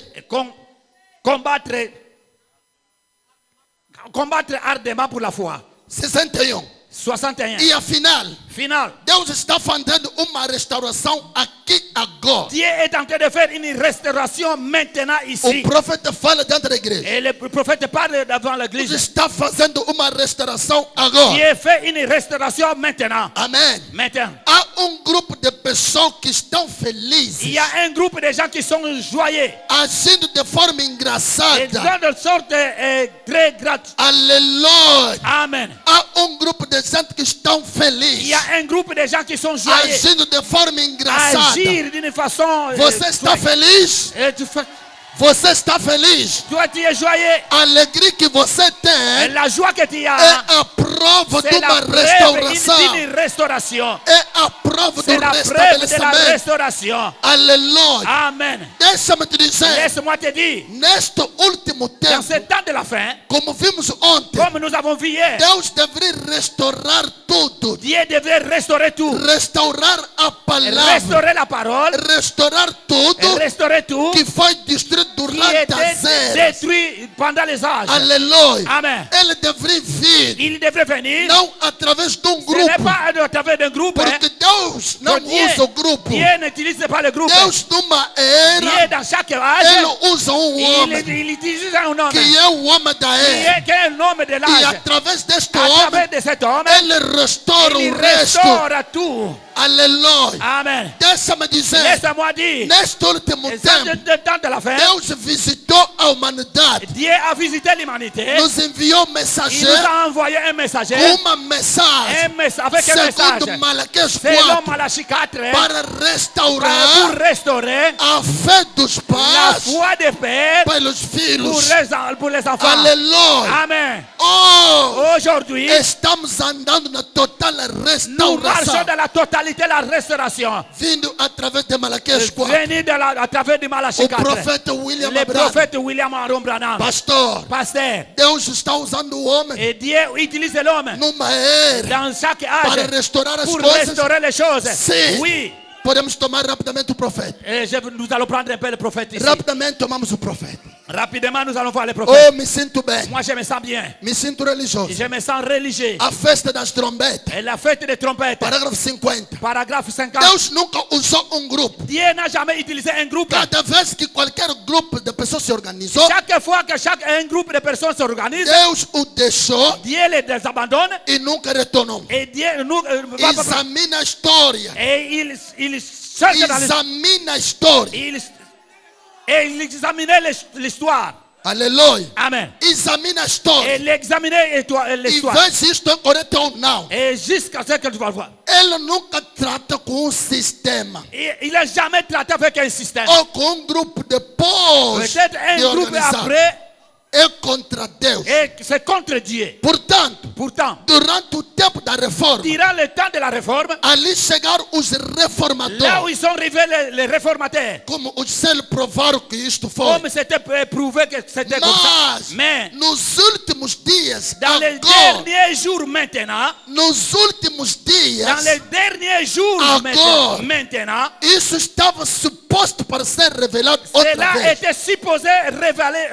Combattre ardemment pour la foi. 61. 61. E afinal, Final. Deus está fazendo uma restauração aqui agora. Dieu est en train de faire une restauration maintenant O ici. profeta fala dentro da igreja. Et le prophète parle devant Deus l'église. está fazendo uma restauração agora. Dieu fait une restauration maintenant. Amém. Maintenant. Há grupo de pessoas que estão Il felizes, y a un groupe de gens qui sont joyeux. agindo de forma Et engraçada. dans de sorte très gratuite. Aleluia. Amen. Há grupo de gente que estão Il felizes, y a un groupe de gens qui sont joyeux. agindo de forma engraçada. Agir d'une façon. Você está feliz? Você está feliz? Toi, tu es joyeux. A alegria que você tem La joie que tu é as, a prova de c'est uma la preuve restauração. d'une restauration. É a prova C'est do la preuve de la restabelecimento. restauration. Aleluia. Amen. Deixa-me te dizer, Laisse-moi te dire, neste último dans tempo, ce temps de la fin, como vimos ontem, comme nous avons vu hier, Deus deveria restaurar tudo. Dieu devrait restaurer tout. Restaurar a palavra. Restaurer la parole, Restaurar tudo restaurer tout que foi destruído qui durante as était eras. détruit pendant les âges. Aleluia. Amen. Ele deveria vir, Il devrait venir. não através de Ce n'est grupo. pas à travers d'un groupe. Hein. Porque Deus não usa o grupo. Dieu n'utilise pas le groupe. Deus, numa Dieu, era, dans chaque âge, ele usa homem il utilise un homme. que é o homem da era. Qui est un homme de E l'âge. através deste À homem, travers de cet homme, ele restaura il o resto. restaure tout. Aleluia. Amen. Deixa-me dizer, Laisse-moi dire, neste último et ça, tempo, de temps de la fin, Deus visitou a humanidade. Dieu a visité l'humanité. Nos enviou Il mensagem nous a envoyé un messager. com uma mensagem, Avec un message. segundo Malaquias Selon 4, Malachie 4. para Pour restaurar restaurer a fé dos la pais foi des pères pelos pour filhos. pour les enfants. Aleluia. Amen. Oh, Aujourd'hui, estamos andando na total nous marchons restauração, dans la totalité de la restauration. vindo através de Malaquias 4. Venez à travers du Malachie O 4. profeta William Le Abraham, prophète William Aaron Branham. pastor, Pasteur. Deus está usando o homem Et Dieu utilise l'homme numa era dans chaque para âge restaurar as pour coisas. restaurer les choses. Sim. Oui. Podemos tomar rapidamente o profeta. Et nous allons prendre un peu le prophète ici. Rapidamente tomamos o profeta. Rapidement, nous allons voir le prophète. Oh, me sinto bem. Moi, je me sens bien. Me sinto religioso. Je me sens religieux. A festa das trombetas. Et la fête des trompettes. Parágrafo 50. Paragraphe 50. Deus nunca usou grupo. Dieu n'a jamais utilisé un groupe. Cada vez que qualquer grupo de pessoas se organizou, Chaque fois que un groupe de personnes s'organise, Deus o deixou Dieu les abandonne. e nunca retornou. Et Dieu nous Examina a história. et il cherche dans Examina a história. il examinait l'histoire. Aleluia. Amen. Examina a história. Et il examinait E l'histoire. vê se isto é correto ou não. Et jusqu'à ce que tu vas voir. Ele nunca trata com sistema Il n'a jamais traité avec un système. ou com grupo depois Peut-être de un groupe organizar. après. é contra Deus. Et c'est contre Dieu. Portanto, Pourtant, durante o tempo da reforma, durant le temps de la réforme, ali chegaram os là où reformadores. ils sont arrivés les réformateurs, Como os céus provaram que isto foi. comme c'était prouvé que c'était comme ça. Mas, Mais nos últimos dias, dans les agora, derniers jours maintenant, nos últimos dans dias, les derniers jours Agora. maintenant, isso estava suposto para ser revelado outra cela vez. était supposé révéler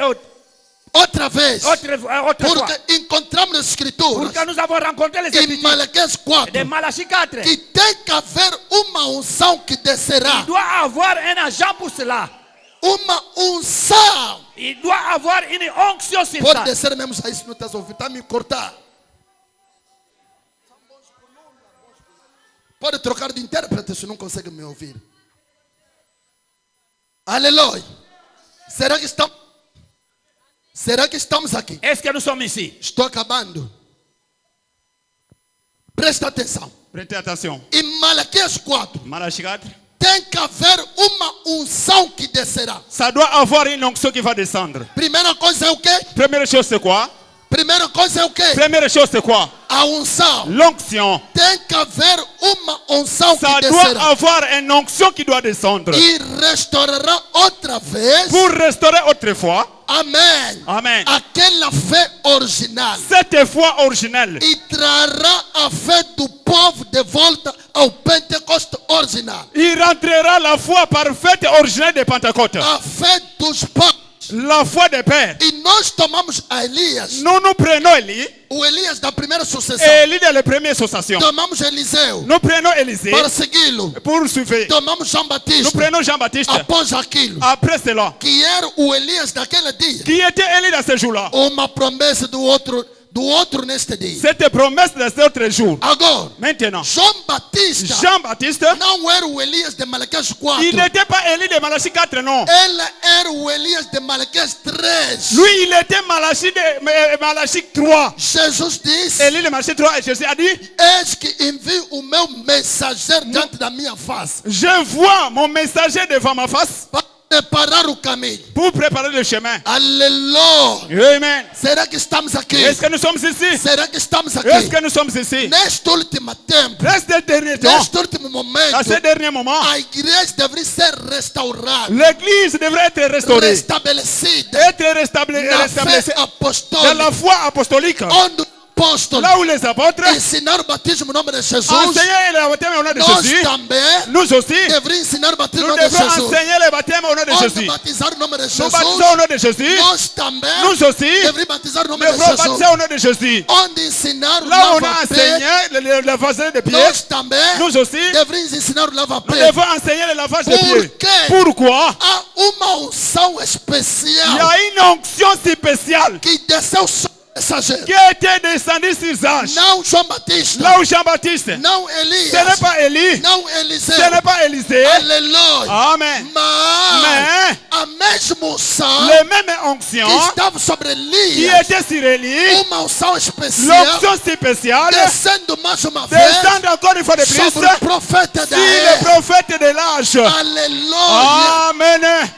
Outra vez. autrefois. Porque encontramos nas escrituras, Pour que nous avons rencontré les em Écritures Malaquias 4, de Malachie 4. que tem que haver uma unção que descerá. Il doit avoir un agent pour cela. Uma unção. Il doit avoir une onction sur Pode ça. descer mesmo aí se não estás ouvindo. Está a me cortar. Pode trocar de intérprete se não consegue me ouvir. Aleluia. Será que estamos aqui? Est-ce que nous sommes ici? Estou acabando. Presta atenção. Prêtez attention. Em Malaquias 4, Malachie 4. tem que haver uma unção que descerá. Ça doit avoir une onction qui va descendre. Primeira coisa é o quê? Première chose, c'est quoi? Primeira coisa é o quê? Première chose, c'est quoi? A unção. L'onction. Tem que haver uma unção Ça que doit descerá. avoir une onction qui doit descendre. E restaurará outra vez. Pour restaurer autrefois. Amém. Amen. Aquela fé original. Cette foi originelle. E trará a fé do povo de volta ao Pentecoste original. Il rentrera la foi parfaite originelle de Pentecôte. A fé dos pais. La foi des pères. E nós tomamos a Elias, Nous prenons Élie. o Elias da primeira sucessão. Élie de la première association. Tomamos Eliseu Nous prenons Élisée para segui-lo. pour suivre. Tomamos João Nous Batista prenons Jean-Baptiste. após aquilo. Après cela, Que era o Elias daquele dia. qui était Élie dans ce jour-là? Uma promessa do outro neste dia. Cette promesse de cet autre jour. Agora, Maintenant, João Batista Jean-Baptiste, não era o Elias de Malaquias 4. il n'était pas Élie de Malachie 4, non. Ele era o Elias de Malaquias 3. Lui, il était Malachie 3. Jesus disse: Élie de Malachie 3, et Jésus a dit, eis que envio o meu mensageiro diante da minha face j'envoie mon messager devant ma face para preparar o caminho. pour préparer le chemin. Aleluia. Amen. Será que estamos aqui? Est-ce que nous sommes ici? Será que estamos Est-ce aqui? que nous sommes ici? Neste último tempo, Reste dernier temps, neste último momento, à ce dernier moment, a igreja deveria ser restaurada, l'église devrait être restaurée, restabelecida être na restablissie fé dans apostólica, la foi apostolique. onde o apóstolo Là où les apôtres ensinaram o batismo no nome de Jesus, enseignaient le baptême au nom de nós Jésus, também nous aussi, deveríamos ensinar o batismo nous no nome de devons Jesus. enseigner le baptême au nom de Onde Jésus. batizar o nome de Nous Jesus, baptisons au nom de Jésus, nós também nous aussi, deveríamos batizar o nome de devrons Jesus. baptiser au nom de Jésus. Onde ensinar o Là où on a lava-pé, enseigné le lavage de pieds, nós também nous aussi, deveríamos ensinar o nous lava-pé. devons enseigner le lavage de Por pieds. quê? Pourquoi? Há uma unção Il y especial a une onction spéciale que desceu sobre o mensageiro. qui a été descendue sur Zach. Não João Batista, Là où Jean-Baptiste, não ce Elias, n'est pas Élie, não ce Eliseu. n'est pas Élisée. Aleluia. Amen. Mas Mais a mesma unção les mêmes onctions que estava sobre qui Elias, étaient sur Élie, uma unção especial l'onction spéciale, descendo mais uma vez descendent encore une fois de plus sobre o profeta da sur le era. prophète de l'âge. Aleluia. Amen.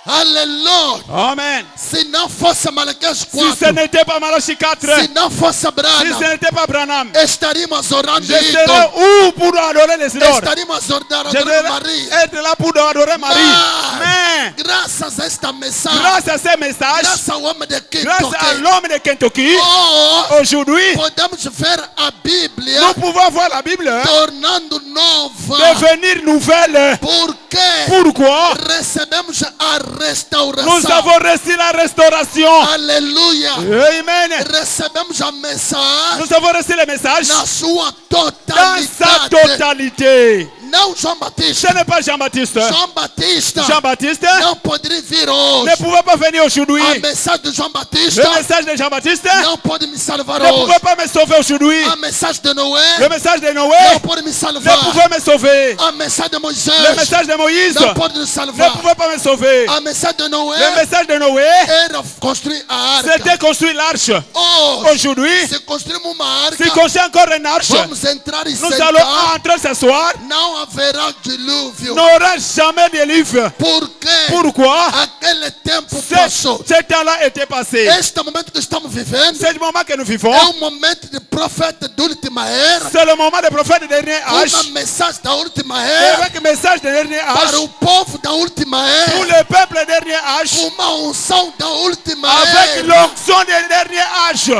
Aleluia. Amen. Se não fosse Malaquias Si ce 4, n'était pas Malachie 4, se não fosse si Branham, ce n'était pas Branham, estaríamos orando je serais ídolo. où pour adorer les idoles? Estaríamos orando Je devrais Maria. être là pour adorer Marie. Mas, Mais, graças a esta mensagem, grâce à ces messages, graças ao homem de grâce à Kentucky, l'homme de Kentucky, oh, aujourd'hui, podemos ver a Bíblia nous pouvons voir la Bible tornando nova. devenir nouvelle. Porque Pourquoi? recebemos a restauração. Nous avons reçu la restauration. Aleluia. Amen. Recebemos a mensagem Nous avons reçu le message na sua dans sa totalidade. totalité. Não João Ce Batista. n'est pas Jean-Baptiste. João Batista Jean-Baptiste não poderia vir ne hoje. pouvait pas venir aujourd'hui. A mensagem de João Batista Le message de Jean-Baptiste não pode me salvar ne hoje. pouvait pas me sauver aujourd'hui. A mensagem de Noé Le message de Noé não pode me ne salvar. pouvait me sauver. A mensagem de Le Moisés message de Moïse não pode nos ne salvar. pouvait pas me sauver. A mensagem de Noé Le message de Noé, era construir a arca. c'était construire l'arche. Hoje, Aujourd'hui, se construirmos uma si arca, construit encore une arche, vamos entrar e nous allons sentar train de s'asseoir, não haverá dilúvio. n'aura jamais de livre. Por quê? Pourquoi? Aquele tempo passou. Ce temps-là était passé. Este momento que estamos vivendo C'est le moment que nous vivons. é um momento de profeta da última era. C'est le moment des prophètes du dernier âge. Uma mensagem da última Et era avec le message du dernier âge, para o povo da última pour era. le peuple du dernier âge, Uma unção da última avec era. l'onction du dernier âge.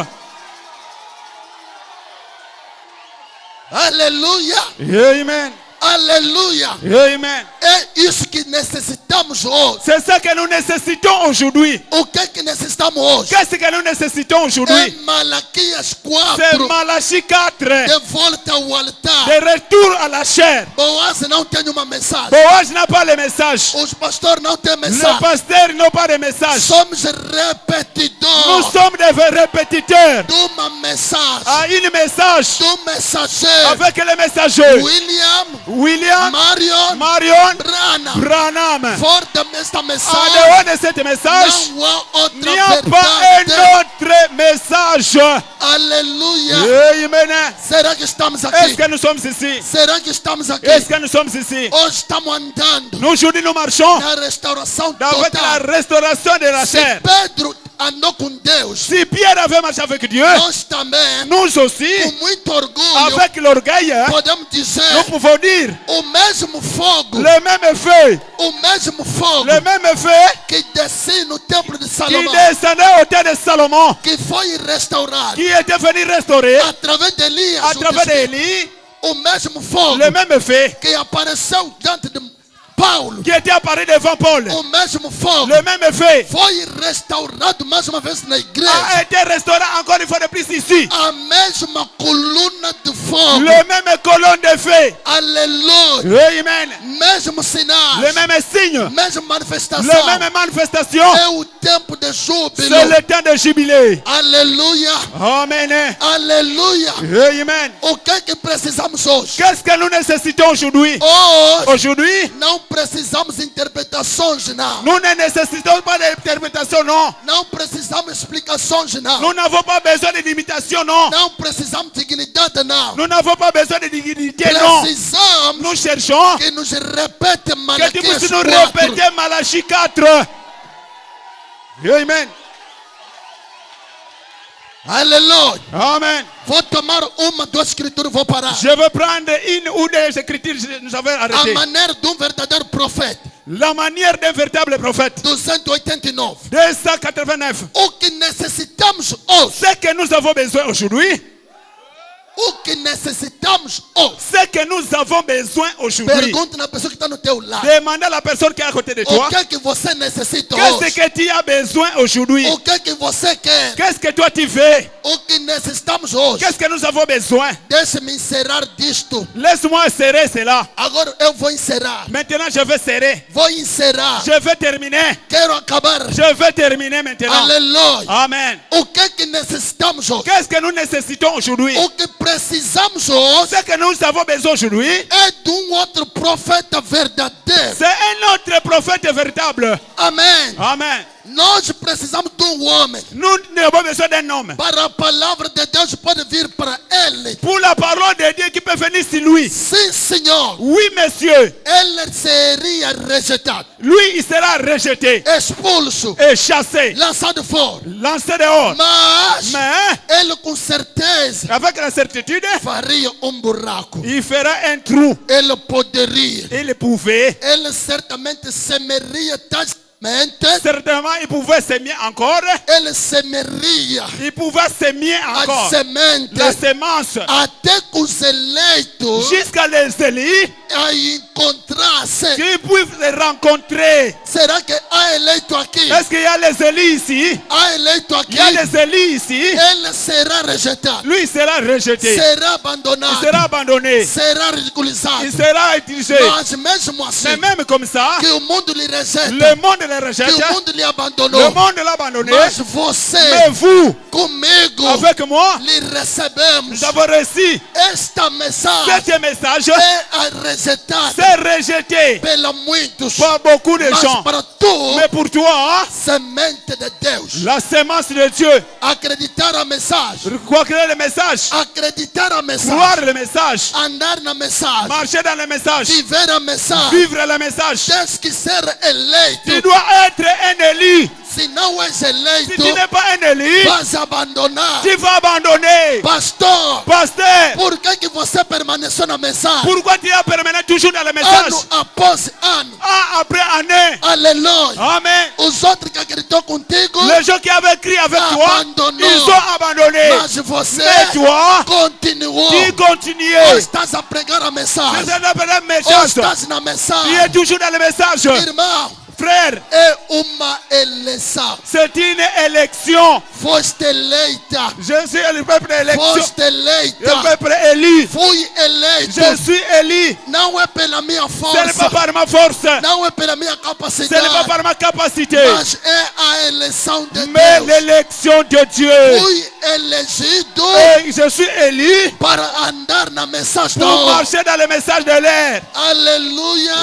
Aleluia. Amen. Aleluia. Amen. É isso que necessitamos hoje. C'est ça que nous nécessitons aujourd'hui. O que é que necessitamos hoje? Qu'est-ce que nous nécessitons É aujourd'hui? Malaquias C'est 4. Malachie 4. De volta ao altar. De retour à la chair. Boaz não tem uma mensagem. Boaz n'a pas le message. Os pastores não têm Les mensagem. pasteurs n'ont pas de message. Somos Nous repetidores sommes des répétiteurs. de uma mensagem. À une message Do mensageiro. avec les messagers. William William, Marion Marion, Branham. Branham. Fora desta En mensagem, dehors de cette message, não há il n'y outra a pas verdade. un autre message. Aleluia. Amen. Será que estamos Est-ce aqui? que nous sommes ici? Será que estamos aqui? Est-ce que nous sommes ici? Hoje estamos andando Nous, aujourd'hui, nous marchons na restauração avec la total. restauration de la Se chair. Pedro andou com Deus, Si Pierre avait marché avec Dieu, nós também, nous aussi, com muito orgulho, avec l'orgueil, podemos dizer nous pouvons dire o mesmo fogo, le même feu, o mesmo fogo le même feu que descia no templo de qui Salomão, descendait au temps de Salomon, que foi restaurado qui était venu restaurer através de Elias, à o travers testemunho. d'Élie, O mesmo fogo le même feu que apareceu diante de Paulo, qui était apparu devant Paul, o mesmo fogo le même feu foi restaurado mais uma vez na igreja. a été restauré encore une fois de plus ici. A mesma coluna de fogo. Le même colonne de feu. Aleluia. Amen. Mesmo sinal. Le même signe. Mesma manifestação. Le même manifestation. É o tempo de júbilo. C'est le temps de jubilé. Aleluia. Amen. Aleluia. Amen. O que é que precisamos hoje? Qu'est-ce que nous nécessitons aujourd'hui? Hoje Aujourd'hui, não precisamos de interpretações, não. nous ne nécessitons pas d'interprétation, non. Não precisamos de explicações, não. Nous n'avons pas besoin de limitation, non. Não precisamos de dignidade, não. Nous n'avons pas besoin de dignité, non. Precisamos Nous cherchons que nos repete que tu Malaquias puisses nous 4. répéter Malachie 4. Amen. Aleluia. Amen. Vou tomar uma, duas escrituras e vou parar. Je veux prendre une ou deux écritures, nous avons A arrêté. maneira de verdadeiro profeta. La manière d'un véritable prophète. 289. 289. O que necessitamos hoje. Ce que nous avons besoin aujourd'hui, O que necessitamos hoje. ce que nous avons besoin aujourd'hui, Pergunta na pessoa que está no teu lado. demande à la personne qui est à côté de O toi, que é que você necessita qu'est-ce hoje? que tu as besoin aujourd'hui? O que é que você quer? Qu'est-ce que toi tu veux? O que necessitamos hoje. Qu'est-ce que nous avons besoin? Deixa-me encerrar disto. Laisse-moi serrer cela. Agora eu vou encerrar. Maintenant, je vais serrer. Vou encerrar. Je vais terminer. Quero acabar. Je vais terminer maintenant. Aleluia. Amen. O que é que necessitamos hoje? Qu'est-ce que nous nécessitons aujourd'hui? O que precisamos hoje Ce que nous avons besoin aujourd'hui, é de outro profeta verdadeiro. c'est un autre prophète véritable. Amém. Amen. Nós precisamos de homem. Nous n'avons besoin d'un homme. Para a palavra de Deus pode vir para ele. Pour la parole de Dieu qui peut venir sur lui. Sim, Senhor. Oui, monsieur. Ele seria rejeitado, Lui, il sera rejeté expulso, et chassé, lançado fora. lancé dehors. Mas Mais, ele com certeza avec la certitude, faria buraco. il fera un trou. Ele poderia. Il pouvait, Ele certamente semearia tasmente. certainement, il pouvait semer encore. Ele semearia Il pouvait semer a encore semente la semence até que os eleitos jusqu'à les élus a encontrassem. qu'ils puissent les rencontrer. Será que há eleito aqui? Est-ce qu'il y a les élus ici? Há eleito Il aqui? y a les élus ici. Ele será rejeitado. Lui, il sera rejeté. Será Il abandonado. sera abandonné. Será ridicularizado. Il sera utilisé. Mas mesmo assim, Mais même comme ça, que o mundo lhe rejeita, le monde le que rejette. o mundo lhe Le abandonou, monde l'a abandonné. mas você, Mais vous, comigo, avec moi, lhe recebemos. nous avons reçu Esta mensagem cet message. é a rejetada c'est rejeté pela muitos, par beaucoup de mas gens. para tu, Mais pour toi, semente de Deus. la sémence de Dieu, Acreditar a mensagem, croire le message, acreditar a croire mensagem, le message, andar na mensagem, marcher dans le message, viver a mensagem. vivre le message. Tens que ser Tu eleito. dois être un élu. Se não és Si eleito, tu n'es pas un élu, vas abandonar. tu vas abandonner. Pastor, Pasteur, por que você permaneceu na mensagem? pourquoi tu as permanent toujours dans le message? Ano após ano. An après année. Aleluia. Amen. Os outros que acreditam contigo, Les gens qui avaient crié avec toi, Abandonné. ils ont abandonné. mas você Mais toi, continuou. tu Ou continues. estás a pregar a Tu mensagem. es dans le Ou message. estás na Tu es mensagem. toujours dans le message. Irmão, Frère, é uma eleição. c'est une élection. Foste eleita. Je suis le peuple d'élection. Foste eleita. Le peuple élu. Fui eleito. Je suis élu. Não é pela minha Ce n'est força. pas par ma force. Não é pela minha Ce n'est pas capacidade. par ma capacité. Mas é a eleição de Mais Deus. l'élection de Dieu. Fui elegido Et je suis élu para andar na mensagem da pour hora. marcher dans le message de l'air. Aleluia.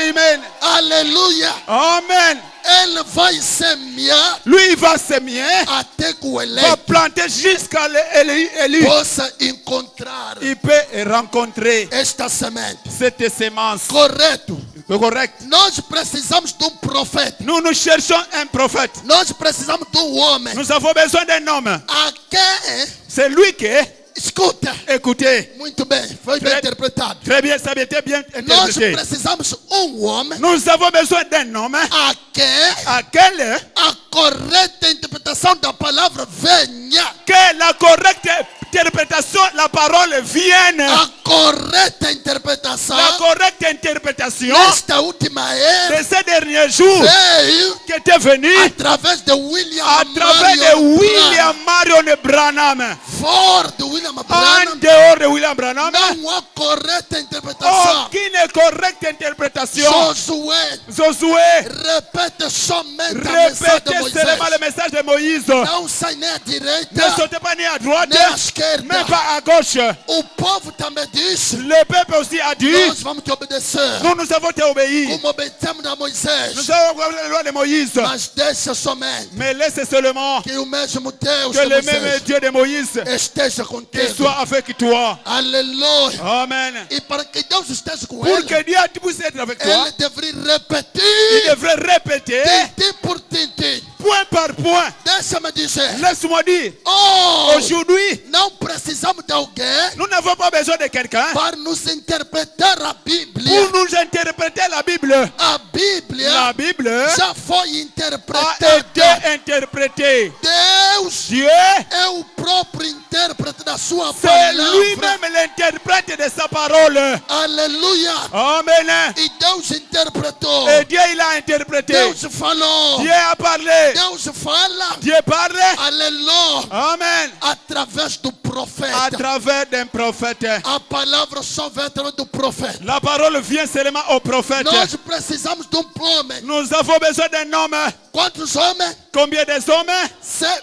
Amen. Aleluia. Amen. Ele vai semear Lui, il va semer, até que o va eleito planter jusqu'à l'élu. possa encontrar Il peut rencontrer esta semente. cette sémence. Correto. Correct. Nós precisamos de um profeta. Nous cherchons un prophète. Nós precisamos de um homem. Nous avons besoin d'un homme. A quem, C'est lui qui est. escuta, Écoutez, muito bem, foi bem interpretado. très bien, ça a été bien Nós interprété. precisamos homem Nous avons besoin d'un homme a quem à quel a correta interpretação da palavra venha. que la correcte interprétation, la parole vienne. A correta interpretação La correcte interprétation nesta última era de ces derniers jours veio qui était venu através de William à travers de Marion William Marion Branham. Branham. Fora de William En Branham dehors de William Branham, não há correta interpretação. aucune correcte interprétation. Josué Josué repete somente a mensagem de répétait seulement le Moisés. message de Moïse. Não sai nem à Ne direita, sautez pas ni à droite, nem à esquerda. même pas à gauche. O povo também disse: Le peuple aussi a dit, nós vamos te obedecer, nous avons été obéis. como obedecemos a Moisés. Nous avons obéi la loi de Moïse. Mas deixa somente Mais laisse seulement que o mesmo Deus que de le même Moisés Dieu de Moïse esteja qu'il contigo. soit avec toi. Aleluia. Amen. E para que Deus esteja com Pour ele, que Dieu puisse être avec toi, ele deveria il repetir devrait répéter tintim por tintim. point par point. Deixa-me dizer: Laisse-moi dire, oh, aujourd'hui, não precisamos de alguém nous n'avons pas besoin de quelqu'un para nos interpretar a Bíblia. pour nous interpréter la Bible. A Bíblia La Bible já foi a interpretada. été interprétée. Deus Dieu, é o próprio intérprete da sua c'est palavra. lui-même l'interprète de sa parole. Aleluia. Amen. E Deus interpretou. Et Dieu, il a interprété. Deus falou. Dieu a parlé. Deus fala. Dieu parle. Aleluia. Amen. Através do À profeta. travers d'un prophète. A palavra só vem através do profeta. La parole vient seulement au prophète. Nós precisamos de um homem. Nous avons besoin d'un homme. Quantos homens? Combien des hommes?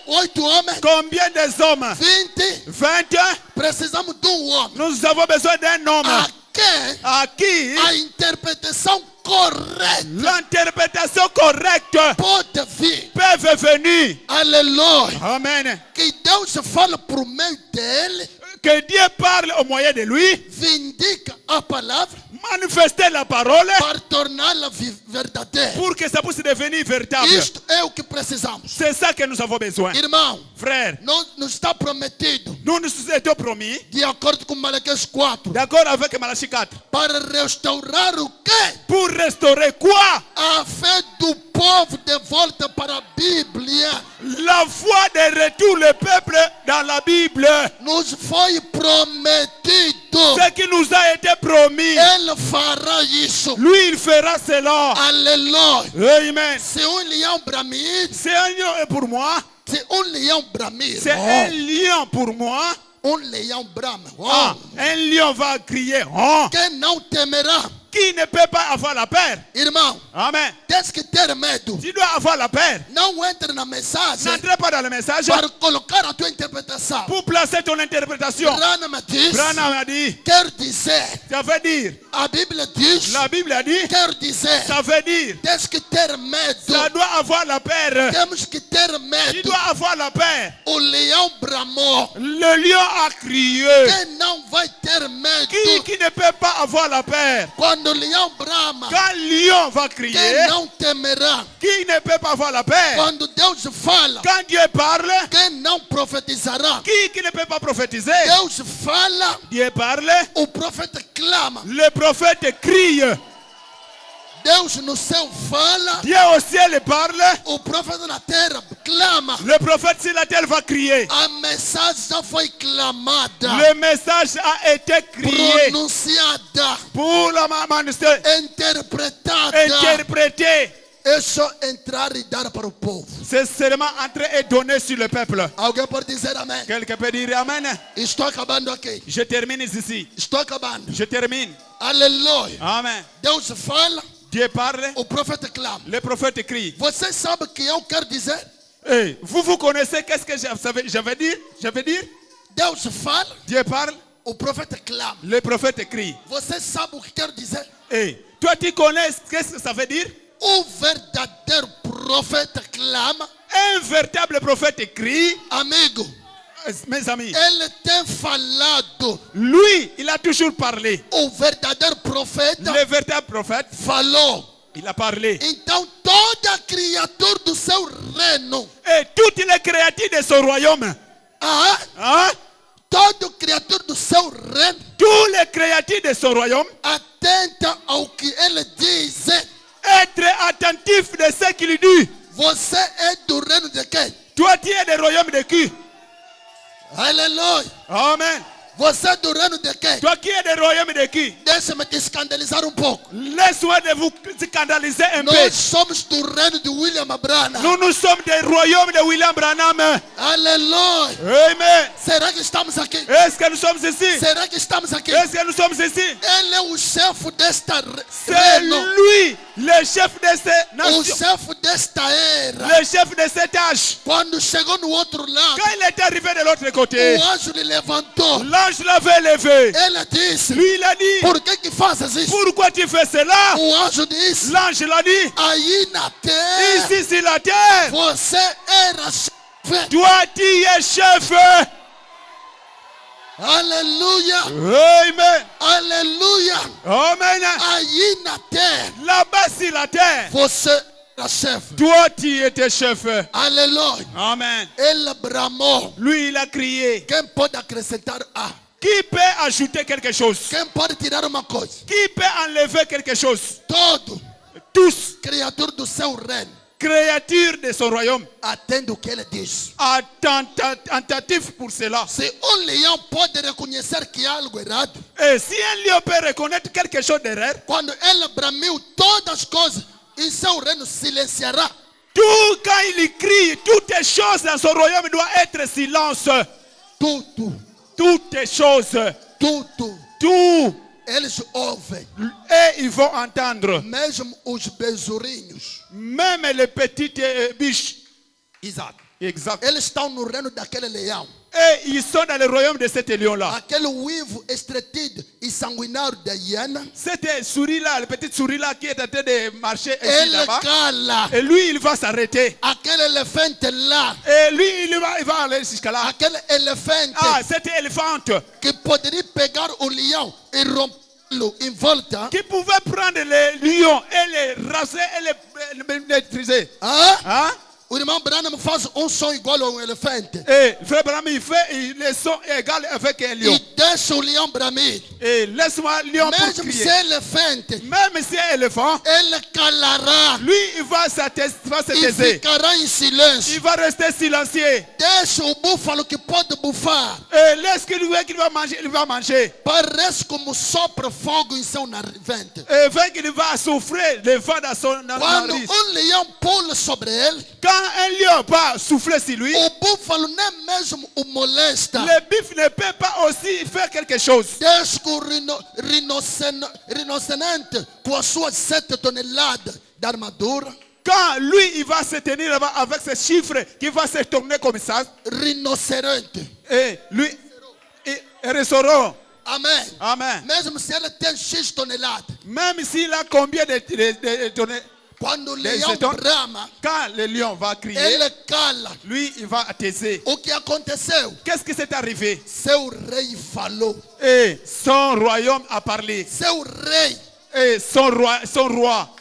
8 homens? Combien des hommes? 20? 20. Precisamos de um homem. Nous avons besoin d'un homme A quem à qui a interpretação correta l'interprétation correcte pode vir. peut venir. Aleluia. Amen. Que Deus fala por meio dele, Que Dieu parle au moyen de lui, vindica a palavra manifester la parole para torná-la verdadeira. pour que ça puisse devenir véritable. Isto é o que precisamos. C'est ça que nous avons besoin. Irmão, Frère, nos está prometido, nous nous étions promis, de acordo com Malaquias 4, d'accord avec Malachie 4, para restaurar o quê? pour restaurer quoi? A fé do povo de volta para a Bíblia. La foi de retour le peuple dans la Bible. Nos foi prometido. Ce qui nous a été promis, Ele fará isso. lui il fera cela. Aleluia. Amen. Se leão bramir, C'est un lion pour moi. se leão bramir, C'est un lion pour moi. leão brama. Ah, un lion va crier. Oh. Quem não temerá? Qui ne peut pas avoir la paix? Irmão, Amen. tens que ter medo. Tu dois avoir la paix. Não entre na mensagem N'entre pas dans le message para colocar a tua interpretação. pour placer ton interprétation. Branham diz, Branham a dit, quer dizer, ça veut dire, a Bíblia diz, la Bible a dit, quer dizer, ça veut dire, tens que ter medo. ça doit avoir la paix. Temos que ter Tu medo. dois avoir la paix. O leão bramou. Le lion a crié. Quem não vai ter medo? Qui ne peut pas avoir la paix? Quando o leão brama, Quand le lion va crier, quem não temerá? qui ne peut pas avoir la paix? Quando Deus fala, Quand Dieu parle, quem não profetizará? qui ne peut pas prophétiser? Deus fala, Dieu parle, o profeta clama. le prophète crie. Deus no céu fala, Dieu au ciel parle, o profeta na terra clama. le prophète sur la terre va crier. A mensagem já foi clamada, Le message a été crié pronunciada, pour la manifester, interpretada. interprété. É só entrar e dar para o povo. C'est seulement entrer et donner sur le peuple. Alguém pode dizer amém? Quelqu'un peut dire Amen. Estou acabando aqui. Je termine ici. Estou acabando. Je termine. Aleluia. Amen. Deus fala, Dieu parle, o profeta clama. le prophète crie. Você sabe o que eu quero dizer? Hey, vous connaissez qu'est-ce que je veux dire? Je veux dire, Deus fala, Dieu parle, o profeta clama. le prophète crie. Você sabe o que quero dizer? Hey, toi tu connais qu'est-ce que ça veut dire? O verdadeiro profeta clama. Un véritable prophète crie. Amigo, Mes amis, ele tem falado. lui, il a toujours parlé. O verdadeiro profeta Le véritable prophète, falou. il a parlé. Então toda criatura do seu reino, Et toutes les créatures de son royaume, hein? toda criatura do seu reino, Tous les créatures de son royaume, atenta ao que ele diz. être attentif de ce qu'il dit. Você é do reino de quem? Toi, tu es du royaume de qui? Aleluia. Amen. Você é do reino de quem? Toi qui es du royaume de qui? Deixa-me te escandalizar um pouco. Laisse-moi de vous scandaliser un peu. Nós somos do reino de William Branham. Nous sommes du royaume de William Branham. Aleluia. Amen. Será que estamos aqui? Est-ce que nous sommes ici? Será que estamos aqui? Est-ce que nous sommes ici? Ele é o chefe desta C'est reino. lui, le chef de cette O nation, chefe desta era. le chef de cet âge. Quando chegou no outro lado, Quand il est arrivé de l'autre côté, o anjo lhe levantou. l'ange l'avait levé. Ele disse: Lui, il a dit, por que fazes isso? pourquoi tu fais cela? O anjo disse: L'ange l'a dit, aí na terra ici sur la terre, você era chefe. toi tu es chef. Aleluia. Amen. Aleluia. Amen. Aí na terra Là-bas sur la terre, você era chefe. toi tu étais chef. Aleluia. Amen. Ele bramou. Lui, il a crié. Quem pode acrescentar A? Qui peut ajouter quelque chose? Quem pode tirar uma coisa? Qui peut enlever quelque chose? Todo Tous, criatura do seu reino créatures de son royaume, atende o que ele diz. attentifs pour cela. Se leão pode reconhecer que há algo errado, Et si un lion peut reconnaître quelque chose d'erreur, quando ele bramiu todas as coisas, em seu reino silenciará. tout quand il crie, toutes les choses dans son royaume doivent être silence. Tudo, Toutes les choses, tudo. tout. Eles ouvem. Et ils vont entendre. Mesmo os besourinhos. Même les petites biches. Exato. Exact. Eles estão no reino daquele leão. Et ils sont dans le royaume de cet lion-là. Aquele uivo estretido e sanguinário da hiena. Cette souris-là, la petite souris-là qui est en train de marcher ici Ele là-bas. cala. Et lui, il va s'arrêter. Aquele elefante lá. Et lui, il va aller jusqu'à là. Aquele elefante Ah, cet éléphant que poderia pegar o leão e rompê-lo em volta. qui pouvait prendre les lions et les raser et les maîtriser. Ah? Hein? O irmão Branham faz som igual a elefante. Et frère Branham, il fait le son égal avec un lion. E deixa o leão bramir. Et laisse-moi lion pour Mesmo se crier. é elefante, Même si un éléphant, ele calará lui, il va se e taiser. ficará em silêncio. Il va rester silencieux. Deixa o búfalo que pode bufar. Et laisse qu'il va manger, il va manger. Parece como sopra fogo em seu vento. Et fait qu'il va souffrir le vent dans son Quando nariz. leão pula sobre ele, Quand un lion pas souffler sur lui, o búfalo nem mesmo o molesta. le bif ne peut pas aussi faire quelque chose. Desde que o rinoceronte, com as suas 7 toneladas de armadura, Quand lui, il va se tenir là-bas avec ses chiffres, qui va se tourner comme ça, rinoceronte. et lui, et restaurant. Amém. Amen. Mesmo se ele tem X toneladas, Même s'il a combien de tonnées, quando o Les leão jetons. brama, quand le lion va crier, ele cala. lui, il va taiser. O que aconteceu? Qu'est-ce qui s'est arrivé? Seu rei falou. Et son royaume a parlé. Seu rei Et son roi,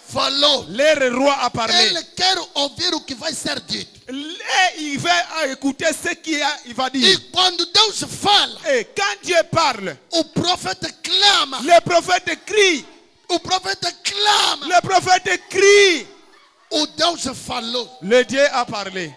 falou. leur roi a parlé. Ele quer ouvir o que vai ser dito. Et il va écouter ce qu'il va E dire. quando Deus fala, Et quand Dieu parle, o profeta clama. le prophète crie. O profeta clama. Le prophète crie. O Deus falou. Le Dieu a parlé.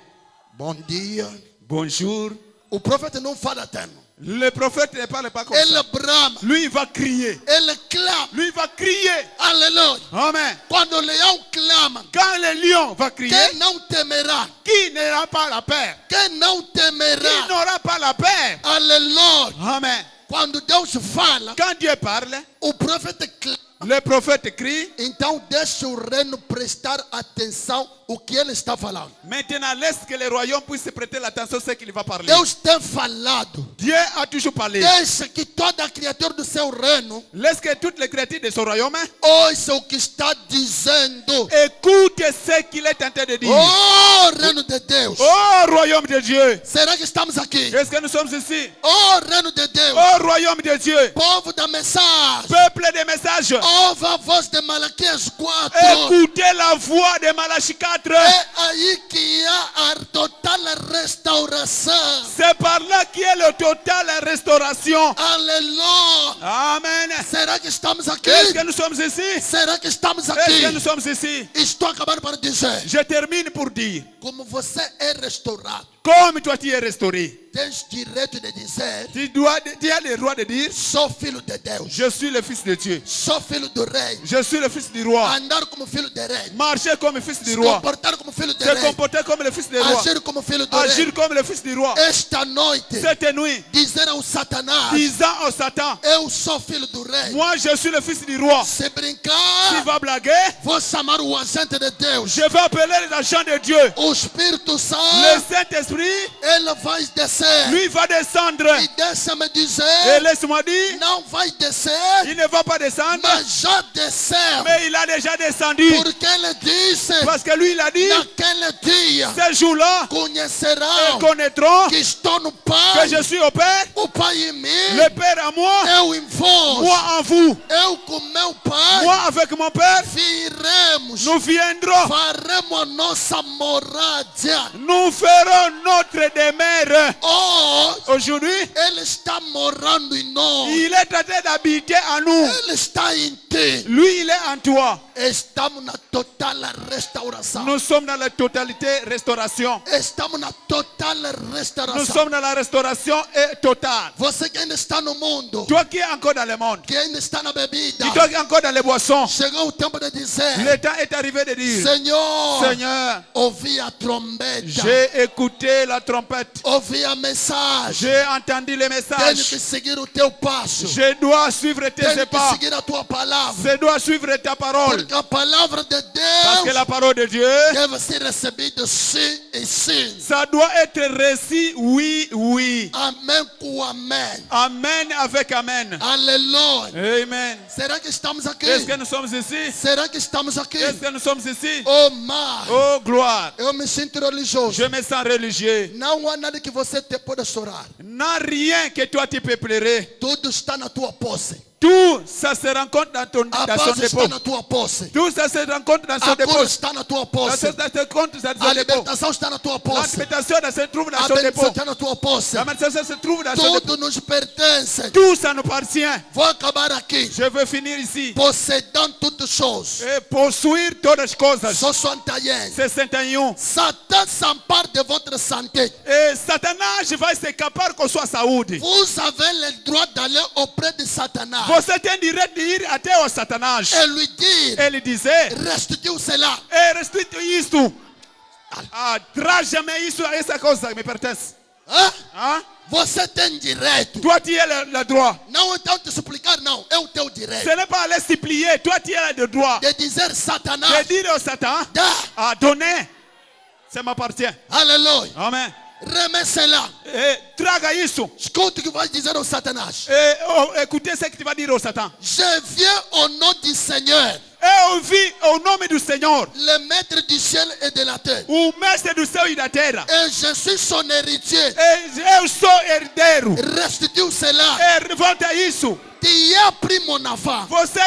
Bom dia. Bonjour. O profeta não fala tanto. Le prophète ne parle pas comme Ele ça. brama. Lui, il va crier. Ele clama. Lui, il va crier. Aleluia. Amen. Quando o leão clama, Quand le lion va crier, quem não temerá? qui n'aura pas la peur? Quem não Qui temerá? n'aura pas la peur? Aleluia. Amen. Quando Deus fala, Quand Dieu parle, o profeta clama. le prophète crie. Então deixa o reino prestar atenção o que ele está falando. Maintenant, laisse que le royaume puisse prêter l'attention à ce qu'il va parler. Deus tem falado. Dieu a toujours parlé. Deixa que toda criatura do seu reino Laisse que toutes les créatures de son royaume ouça o que está dizendo. écoute ce qu'il est en train de dire. Oh, reino de Deus. Oh, royaume de Dieu. Será que estamos aqui? Est-ce que nous sommes ici? Oh, reino de Deus. Oh, royaume de Dieu. Povo da mensagem. Peuple des messages. Ouve a voz de Malaquias 4. Écoutez la voix de Malachie 4. É aí que há a total restauração. C'est par là qu'il y a le total restauration. Aleluia. Amen. Será que estamos aqui? Est-ce que nous sommes ici? Será que estamos Est-ce que aqui? nous sommes ici? Estou acabando para dizer. Je termine pour dire, Como você é restaurado, comme toi tu es restauré, tens direito de dizer: tu as le droit de dire, sou filho de Deus. je suis le fils de Dieu. Sou filho do rei. Je suis le fils du roi. Andar como filho de rei. Marcher comme le fils Se du roi. comportar como filho de Se rei. comporter comme le fils du roi. Agir como filho do rei. Agir comme le fils du roi. Esta noite, Cette nuit, dizer ao Satanás: disant au Satan, eu sou filho do rei. moi je suis le fils du roi. Se Tu brincar, vas blaguer, vou chamar o agente de Deus. je vais appeler les agents de Dieu. O Espírito Le Santo, Saint-Esprit, ele vai descer. lui va descendre. E deixa-me Et dizer, laisse-moi dire, não vai descer, il ne va pas descendre, mas já desceu. mais il a déjà descendu. Porque ele disse, Parce que lui, il a dit, naquele dia, ce jour-là, ils conhecerão connaîtront que estou no que Pai, je suis au Père, o Pai em mim, le Père à moi, eu em vós, moi en vous. eu com meu Pai, Moi avec mon Père, viremos, nous viendrons, faremos a nossa morada. nous ferons notre demeure. Oh, Aujourd'hui, ele está morando em nós. il est en train d'habiter en nous. Ele está em ti. Lui, il est en toi. Estamos na total restauração. Nous sommes dans la totalité restauration. Estamos na total Nous restauração. sommes dans la restauration totale. Você que ainda está no mundo, Toi qui es encore dans le monde, que ainda está na bebida, toi qui es encore dans les boissons, chegou o tempo de dizer: le temps est arrivé de dire, Senhor, Seigneur, ouvi a trombeta, j'ai écouté la trompette, ouvi a mensagem, j'ai entendu les tenho que messages, seguir o teu passo, je dois suivre tes tenho que pas, seguir a tua palavra, je dois suivre ta parole, porque a palavra de parce que Deus la parole de Dieu, deve ser recebida sim e sim. ça doit être reçu, oui, oui. Amém com amém. Amen avec amen. Aleluia. Amen. Será que estamos aqui? Est-ce que nous sommes ici? Será que estamos aqui? Est-ce que nous sommes ici? Oh, mar. Oh, gloire. Eu me sinto religioso. Je me sens religieux. Não há nada que você te pode chorar. N'a rien que toi tu peux pleurer. Tudo está na tua posse. Tout ça se rencontre dans A son paz dépôt. está na tua posse. Tout ça se rencontre dans son A dépôt. cura está na tua Ça posse. se rencontre dans A son dépôt. libertação está na tua posse. L'invitation se trouve dans A son bênção dépôt. está na tua posse. La manifestation se trouve dans son dépôt. Tudo nos pertence. Tout ça nous appartient. Vou acabar aqui. Je veux finir ici. Possedando toutes choses. Et poursuivre toutes les choses. Sou santayense. C'est Saint-Agnon. Satan s'empare de votre santé. Et Satanas va s'écaper qu'on soit saoudi. Vous avez le droit d'aller auprès de Satanas Você tem direito de ir até o Satanás. et lui dire: Ele dizer, restituiu cela. restitui isto. Traz jamais isso, essa coisa me pertence. Hã? Hã? Você tem direito. Toi, tu es le droit. Não então te suplicar, não. É o teu direito. Ce n'est pas aller supplier. Toi, tu as le droit De dizer de Satanás, dire au Satan, dá. donner, ça m'appartient. Aleluia. Amen. Remets cela. Traga isso. Escute o que vai dizer ao Satanás. Écoutez ce que tu vas dire au Satan. Je viens au nom du Seigneur, Eu vi au nome do Senhor, le maître du ciel et de la terre. o mestre do céu e da terra. Et je suis son héritier. Eu sou herdeiro. Restitue cela. Volta isso. Tu as pris mon enfant. Você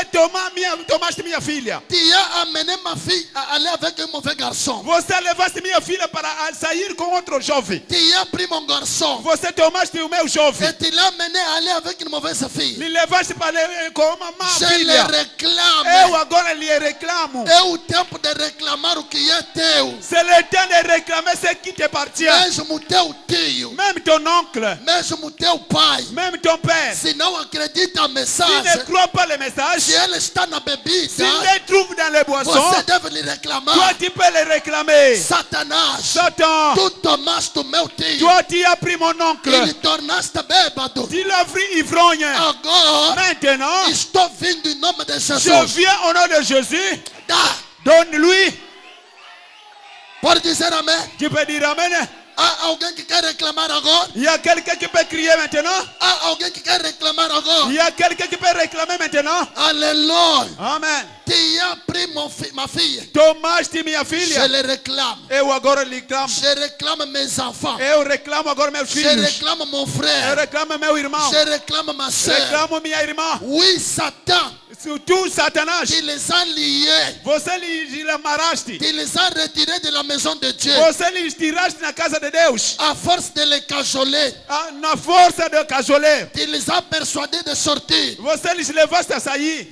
tomaste minha filha. Tu as amené ma fille à aller avec un mauvais garçon. Você levaste minha filha para sair com outro jovem. Tu as pris mon garçon. Você tomaste o meu jovem. Et tu l'as amené à aller avec une mauvaise fille. Me levaste para com uma má Je le filha. réclame. Eu agora lhe reclamo. É o tempo de reclamar o que é teu. C'est le temps de réclamer ce qui t'appartient. Mesmo teu tio, Même ton oncle, mesmo teu pai. même ton père. Se não acredita a S'il ne mensagem, croit pas le message, se ele está na s'il bebida, les trouve dans les boissons, você deve lhe toi reclamar. tu peux le réclamer. Satanás, Satan, tu tomaste o meu tio toi tu as pris mon e oncle. lhe tornaste bêbado. Tu l'as pris ivrogne. Agora Maintenant, estou vindo em nome de je Jesus. viens au nom de Jésus. Dá. Donne-lui. Pode dizer amém? Tu peux dire Amen. Há alguém que quer reclamar agora? Il y a quelqu'un qui peut crier maintenant. Há alguém que quer reclamar agora? Il y a quelqu'un qui peut réclamer maintenant. Aleluia. Amen. Tu as pris ma fille. Tomaste minha Je filha. le réclame. Eu agora reclamo. Je réclame mes enfants. Eu reclamo agora meus Je filhos. réclame mon Eu frère. reclamo meu irmão. Je réclame ma soeur. Reclamo minha irmã. Oui, Satan, Tu, Satanás, tu les as liés. você lhe amarraste. Tu les as retirés de la maison de Dieu. Você lhe tiraste na casa de Deus. À force de les cajoler, Na força de cajoler. tu les as persuadés de sortir. Você lhes levaste a sair.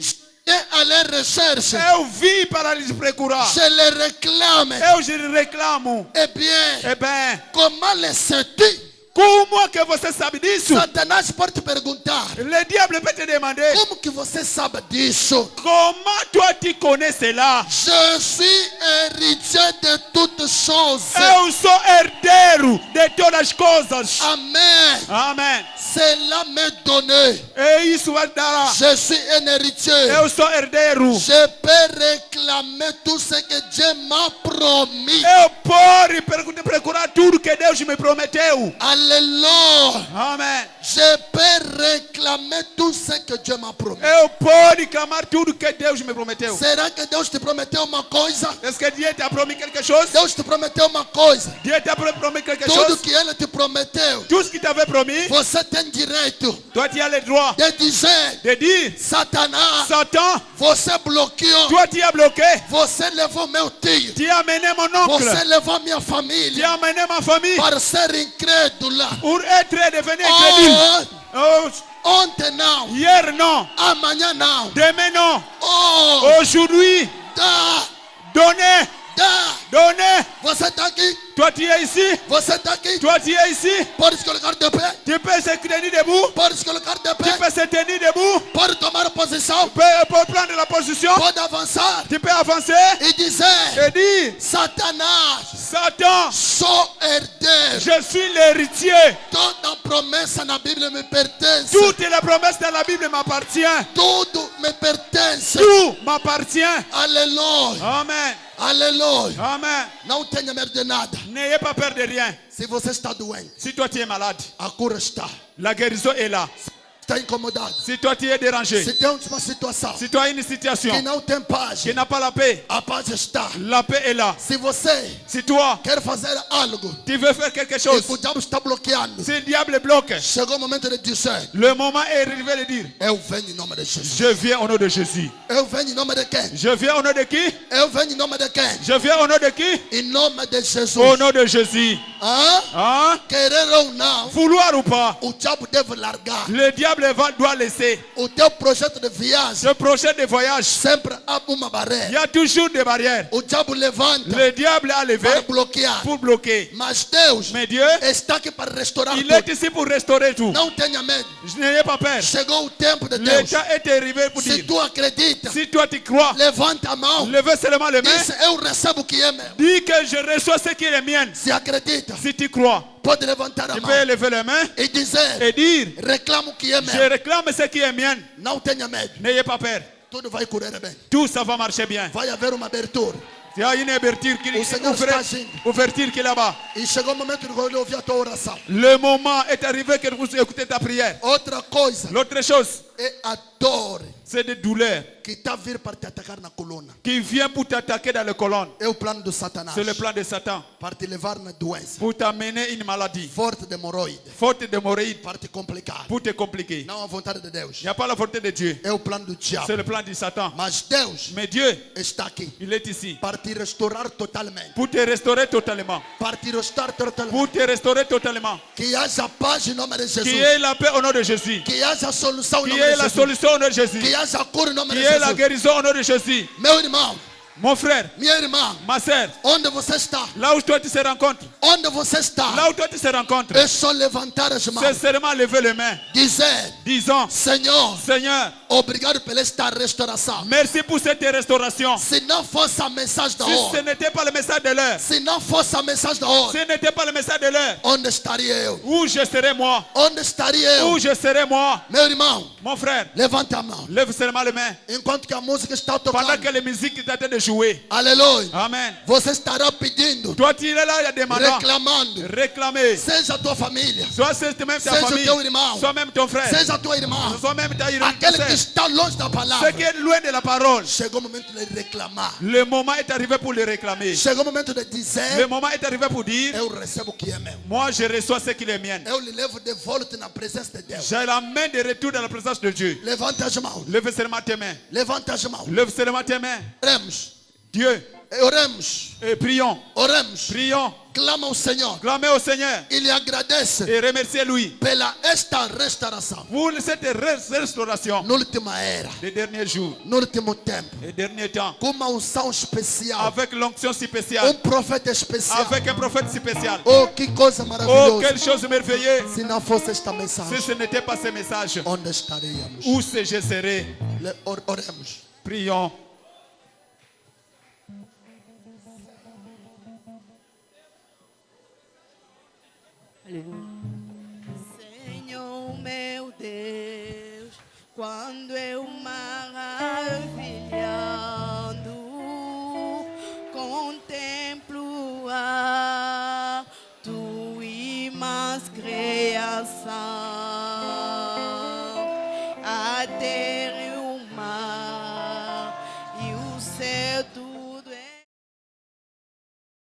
Et à leur recherche, Eu vim para lhes procurar. je les réclame. Eu lhes reclamo. Eh bien, Eh bem, comment les sais-tu? como é que você sabe disso? Satanás pode te perguntar. Le diable peut te demander. Como que você sabe disso? Comment toi tu connais cela? Je suis héritier de toutes choses. Eu sou herdeiro de todas as coisas. Amen. Amém. Cela m'est donné. E isso vai dar. Je suis un héritier. Eu sou herdeiro. Je peux réclamer tout ce que Dieu m'a promis. Eu posso procurar tudo que Deus me prometeu. Alléluia. Amém. Je peux réclamer tout ce que Dieu m'a promis. Eu posso clamar tudo que Deus me prometeu. Será que Deus te prometeu uma coisa? Est-ce que Dieu t'a promis quelque chose? Deus te prometeu uma coisa. Dieu t'a promis quelque Tudo chose? que Ele te prometeu, Tout ce qu'il t'avait promis, você tem direito toi tu as le droit de dizer: de dire, Satanás, Satan, você bloqueou, toi tu as bloqué, você levou meu tio, tu as amené mon oncle, você levou minha tu família as amené ma famille para ser incrédula. pour être devenu incrédule. Oh, Oh, ontem não, hier non, amanhã não. demain non, Oh, aujourd'hui, dá, donnez, dá. donnez. Você está aqui? Toi tu es ici, Você está aqui? toi tu es ici, Pode se colocar de pé? tu peux se tenir debout, Pode se colocar de tu pé? peux se tenir debout, Pode tomar posição? tu peux prendre la position, Pode avançar tu peux avancer e dizer: et dire, Satanás, Satan, sou herdeiro. je suis l'héritier. Toda promessa na Bíblia me pertence. Toutes les promesses de la Bible m'appartiennent. Tudo me pertence. Tout m'appartient. Aleluia. Amen. Aleluia. Amen. Não tenha medo de nada. N'ayez pas peur de rien. Se você está doente, Si toi tu es malade, a cura está. la guérison est là. Está incomodado. Si toi tu es dérangé, Se tem uma situação si tu as une que situation não tem paz, qui n'a pas la paix, a paz está. la paix est là. Se você Si toi quer fazer algo tu veux faire quelque e chose, o diabo está bloqueando, si le diable bloque, chegou o momento de dizer: le moment est arrivé de dire, eu venho em nome de Jesus. je viens au nom de Jésus. Eu venho em nome de quem? Je viens au nom de qui? Eu venho em nome de quem? Je viens au nom de qui? Em nome de Jesus. Au nom de Jésus. Ah? Querer ou não, vouloir ou pas, o diabo deve largar. le diable doit laisser. O teu projeto de viagem Ce projet de voyage, sempre abre uma il y barreira. a toujours des barrières. O diabo levanta Le diable a levé para bloquear. pour bloquer. Mas Deus Mais Dieu, está aqui para restaurar il est tudo. ici pour restaurer tout. Não tenha medo. Je n'ayez pas peur. Chegou o tempo de Le Deus. temps est arrivé pour Se dire, tu acredita, si toi tu crois, levanta a mão. levez seulement les mains. Diz, eu recebo o que é meu. Dis que je reçois ce qui est mien. Se acredita, Si tu crois, pode levantar a tu mão peux lever les mains e dizer, et dire, reclamo o que é je meu. réclame ce qui est mien. Não tenha medo. N'ayez pas peur. Tudo vai correr bem. Tout ça va marcher bien. Vai haver uma abertura. Il y a une ouverture qui O Senhor está agindo. est là-bas. E chegou o momento de eu ouvir a tua oração. Le moment est arrivé que vous écoutez ta prière. Outra coisa L'autre chose, é a dor c'est des douleurs que está a vir para te atacar na coluna. qui viennent pour t'attaquer dans les colonnes. É o plano do Satanás. C'est le plan de Satan Para te levar na doença. pour t'amener une maladie Forte de hemorroide. forte d'hémorroïde Para te complicar. pour te compliquer. Não a vontade de Deus. Il n'y a pas la volonté de Dieu. É o plano do C'est diabo. le plan de Satan. Mas Deus Mais Dieu, está aqui il est ici para te restaurar totalmente. pour te restaurer totalement. Para te restaurar totalmente. Pour te restaurer totalement. Que haja paz em nome de Qui Jesus. est la paix au nom de Jésus. Que haja solução em Qui nome est de la Jesus. solution au nom de Jésus. Que haja cura em nome Qui de est la Jesus. guérison au nom de Jésus. Meu irmão, Mon frère, minha irmã, ma soeur, onde você está? là où toi tu se rencontres, Onde você está? là où toi tu se rencontres, É só levantar as mãos. c'est seulement lever les mains, Dizer, disant, Senhor, Seigneur, obrigado pela esta restauração. merci pour cette restauration. Se não fosse a mensagem da Si ce hora, n'était pas le message de l'heure, se não fosse a mensagem da hora, si ce n'était pas le message de l'heure, onde estaria eu? où je serais moi, Onde estaria eu? où je serais moi, Meu irmão, mon frère, levanta a mão. lève seulement les mains. Enquanto que a música está Pendant tocando, que la musique est en train de jouer. aleluia, Amen. você estará pedindo, Toi tu es là demandant, reclamando, réclamer. seja a tua família, Soit c'est même ta seja o famille, teu irmão, soit même ton frère, seja a tua irmã, soit même ta aquele que sœur. está longe da Ce palavra. qui est loin de la parole. Chegou o momento de reclamar. Le moment est arrivé pour le réclamer. Chegou o momento de Le dizer, moment est arrivé pour dire, eu recebo o que é meu. moi je reçois ce qui est mien. Eu lhe levo de volta na presença de Deus. J'ai la main de retour dans la présence de Dieu. Levanta as mãos. Lève seulement tes mains. Levanta as mãos. Lève seulement tes mains. Oremos. Dieu, Oremos. et prions. Oremos. Prions. Clama ao Senhor. Clamez au Seigneur E lhe agradece et remerciez-lui pela esta restauração. pour cette restauration Na última era. des derniers jours, No último tempo. des derniers temps, Com uma unção especial. avec l'onction si spéciale, Profeta especial. avec un prophète si spécial. Oh, que coisa Oh, maravilhosa. quelle chose merveilleuse! Se não fosse esta Si mensagem, ce n'était pas ce message, onde estaríamos? où je serais? Oremos. Prions. Senhor meu Deus, quando eu maravilhando contemplo a tua imensa criação, até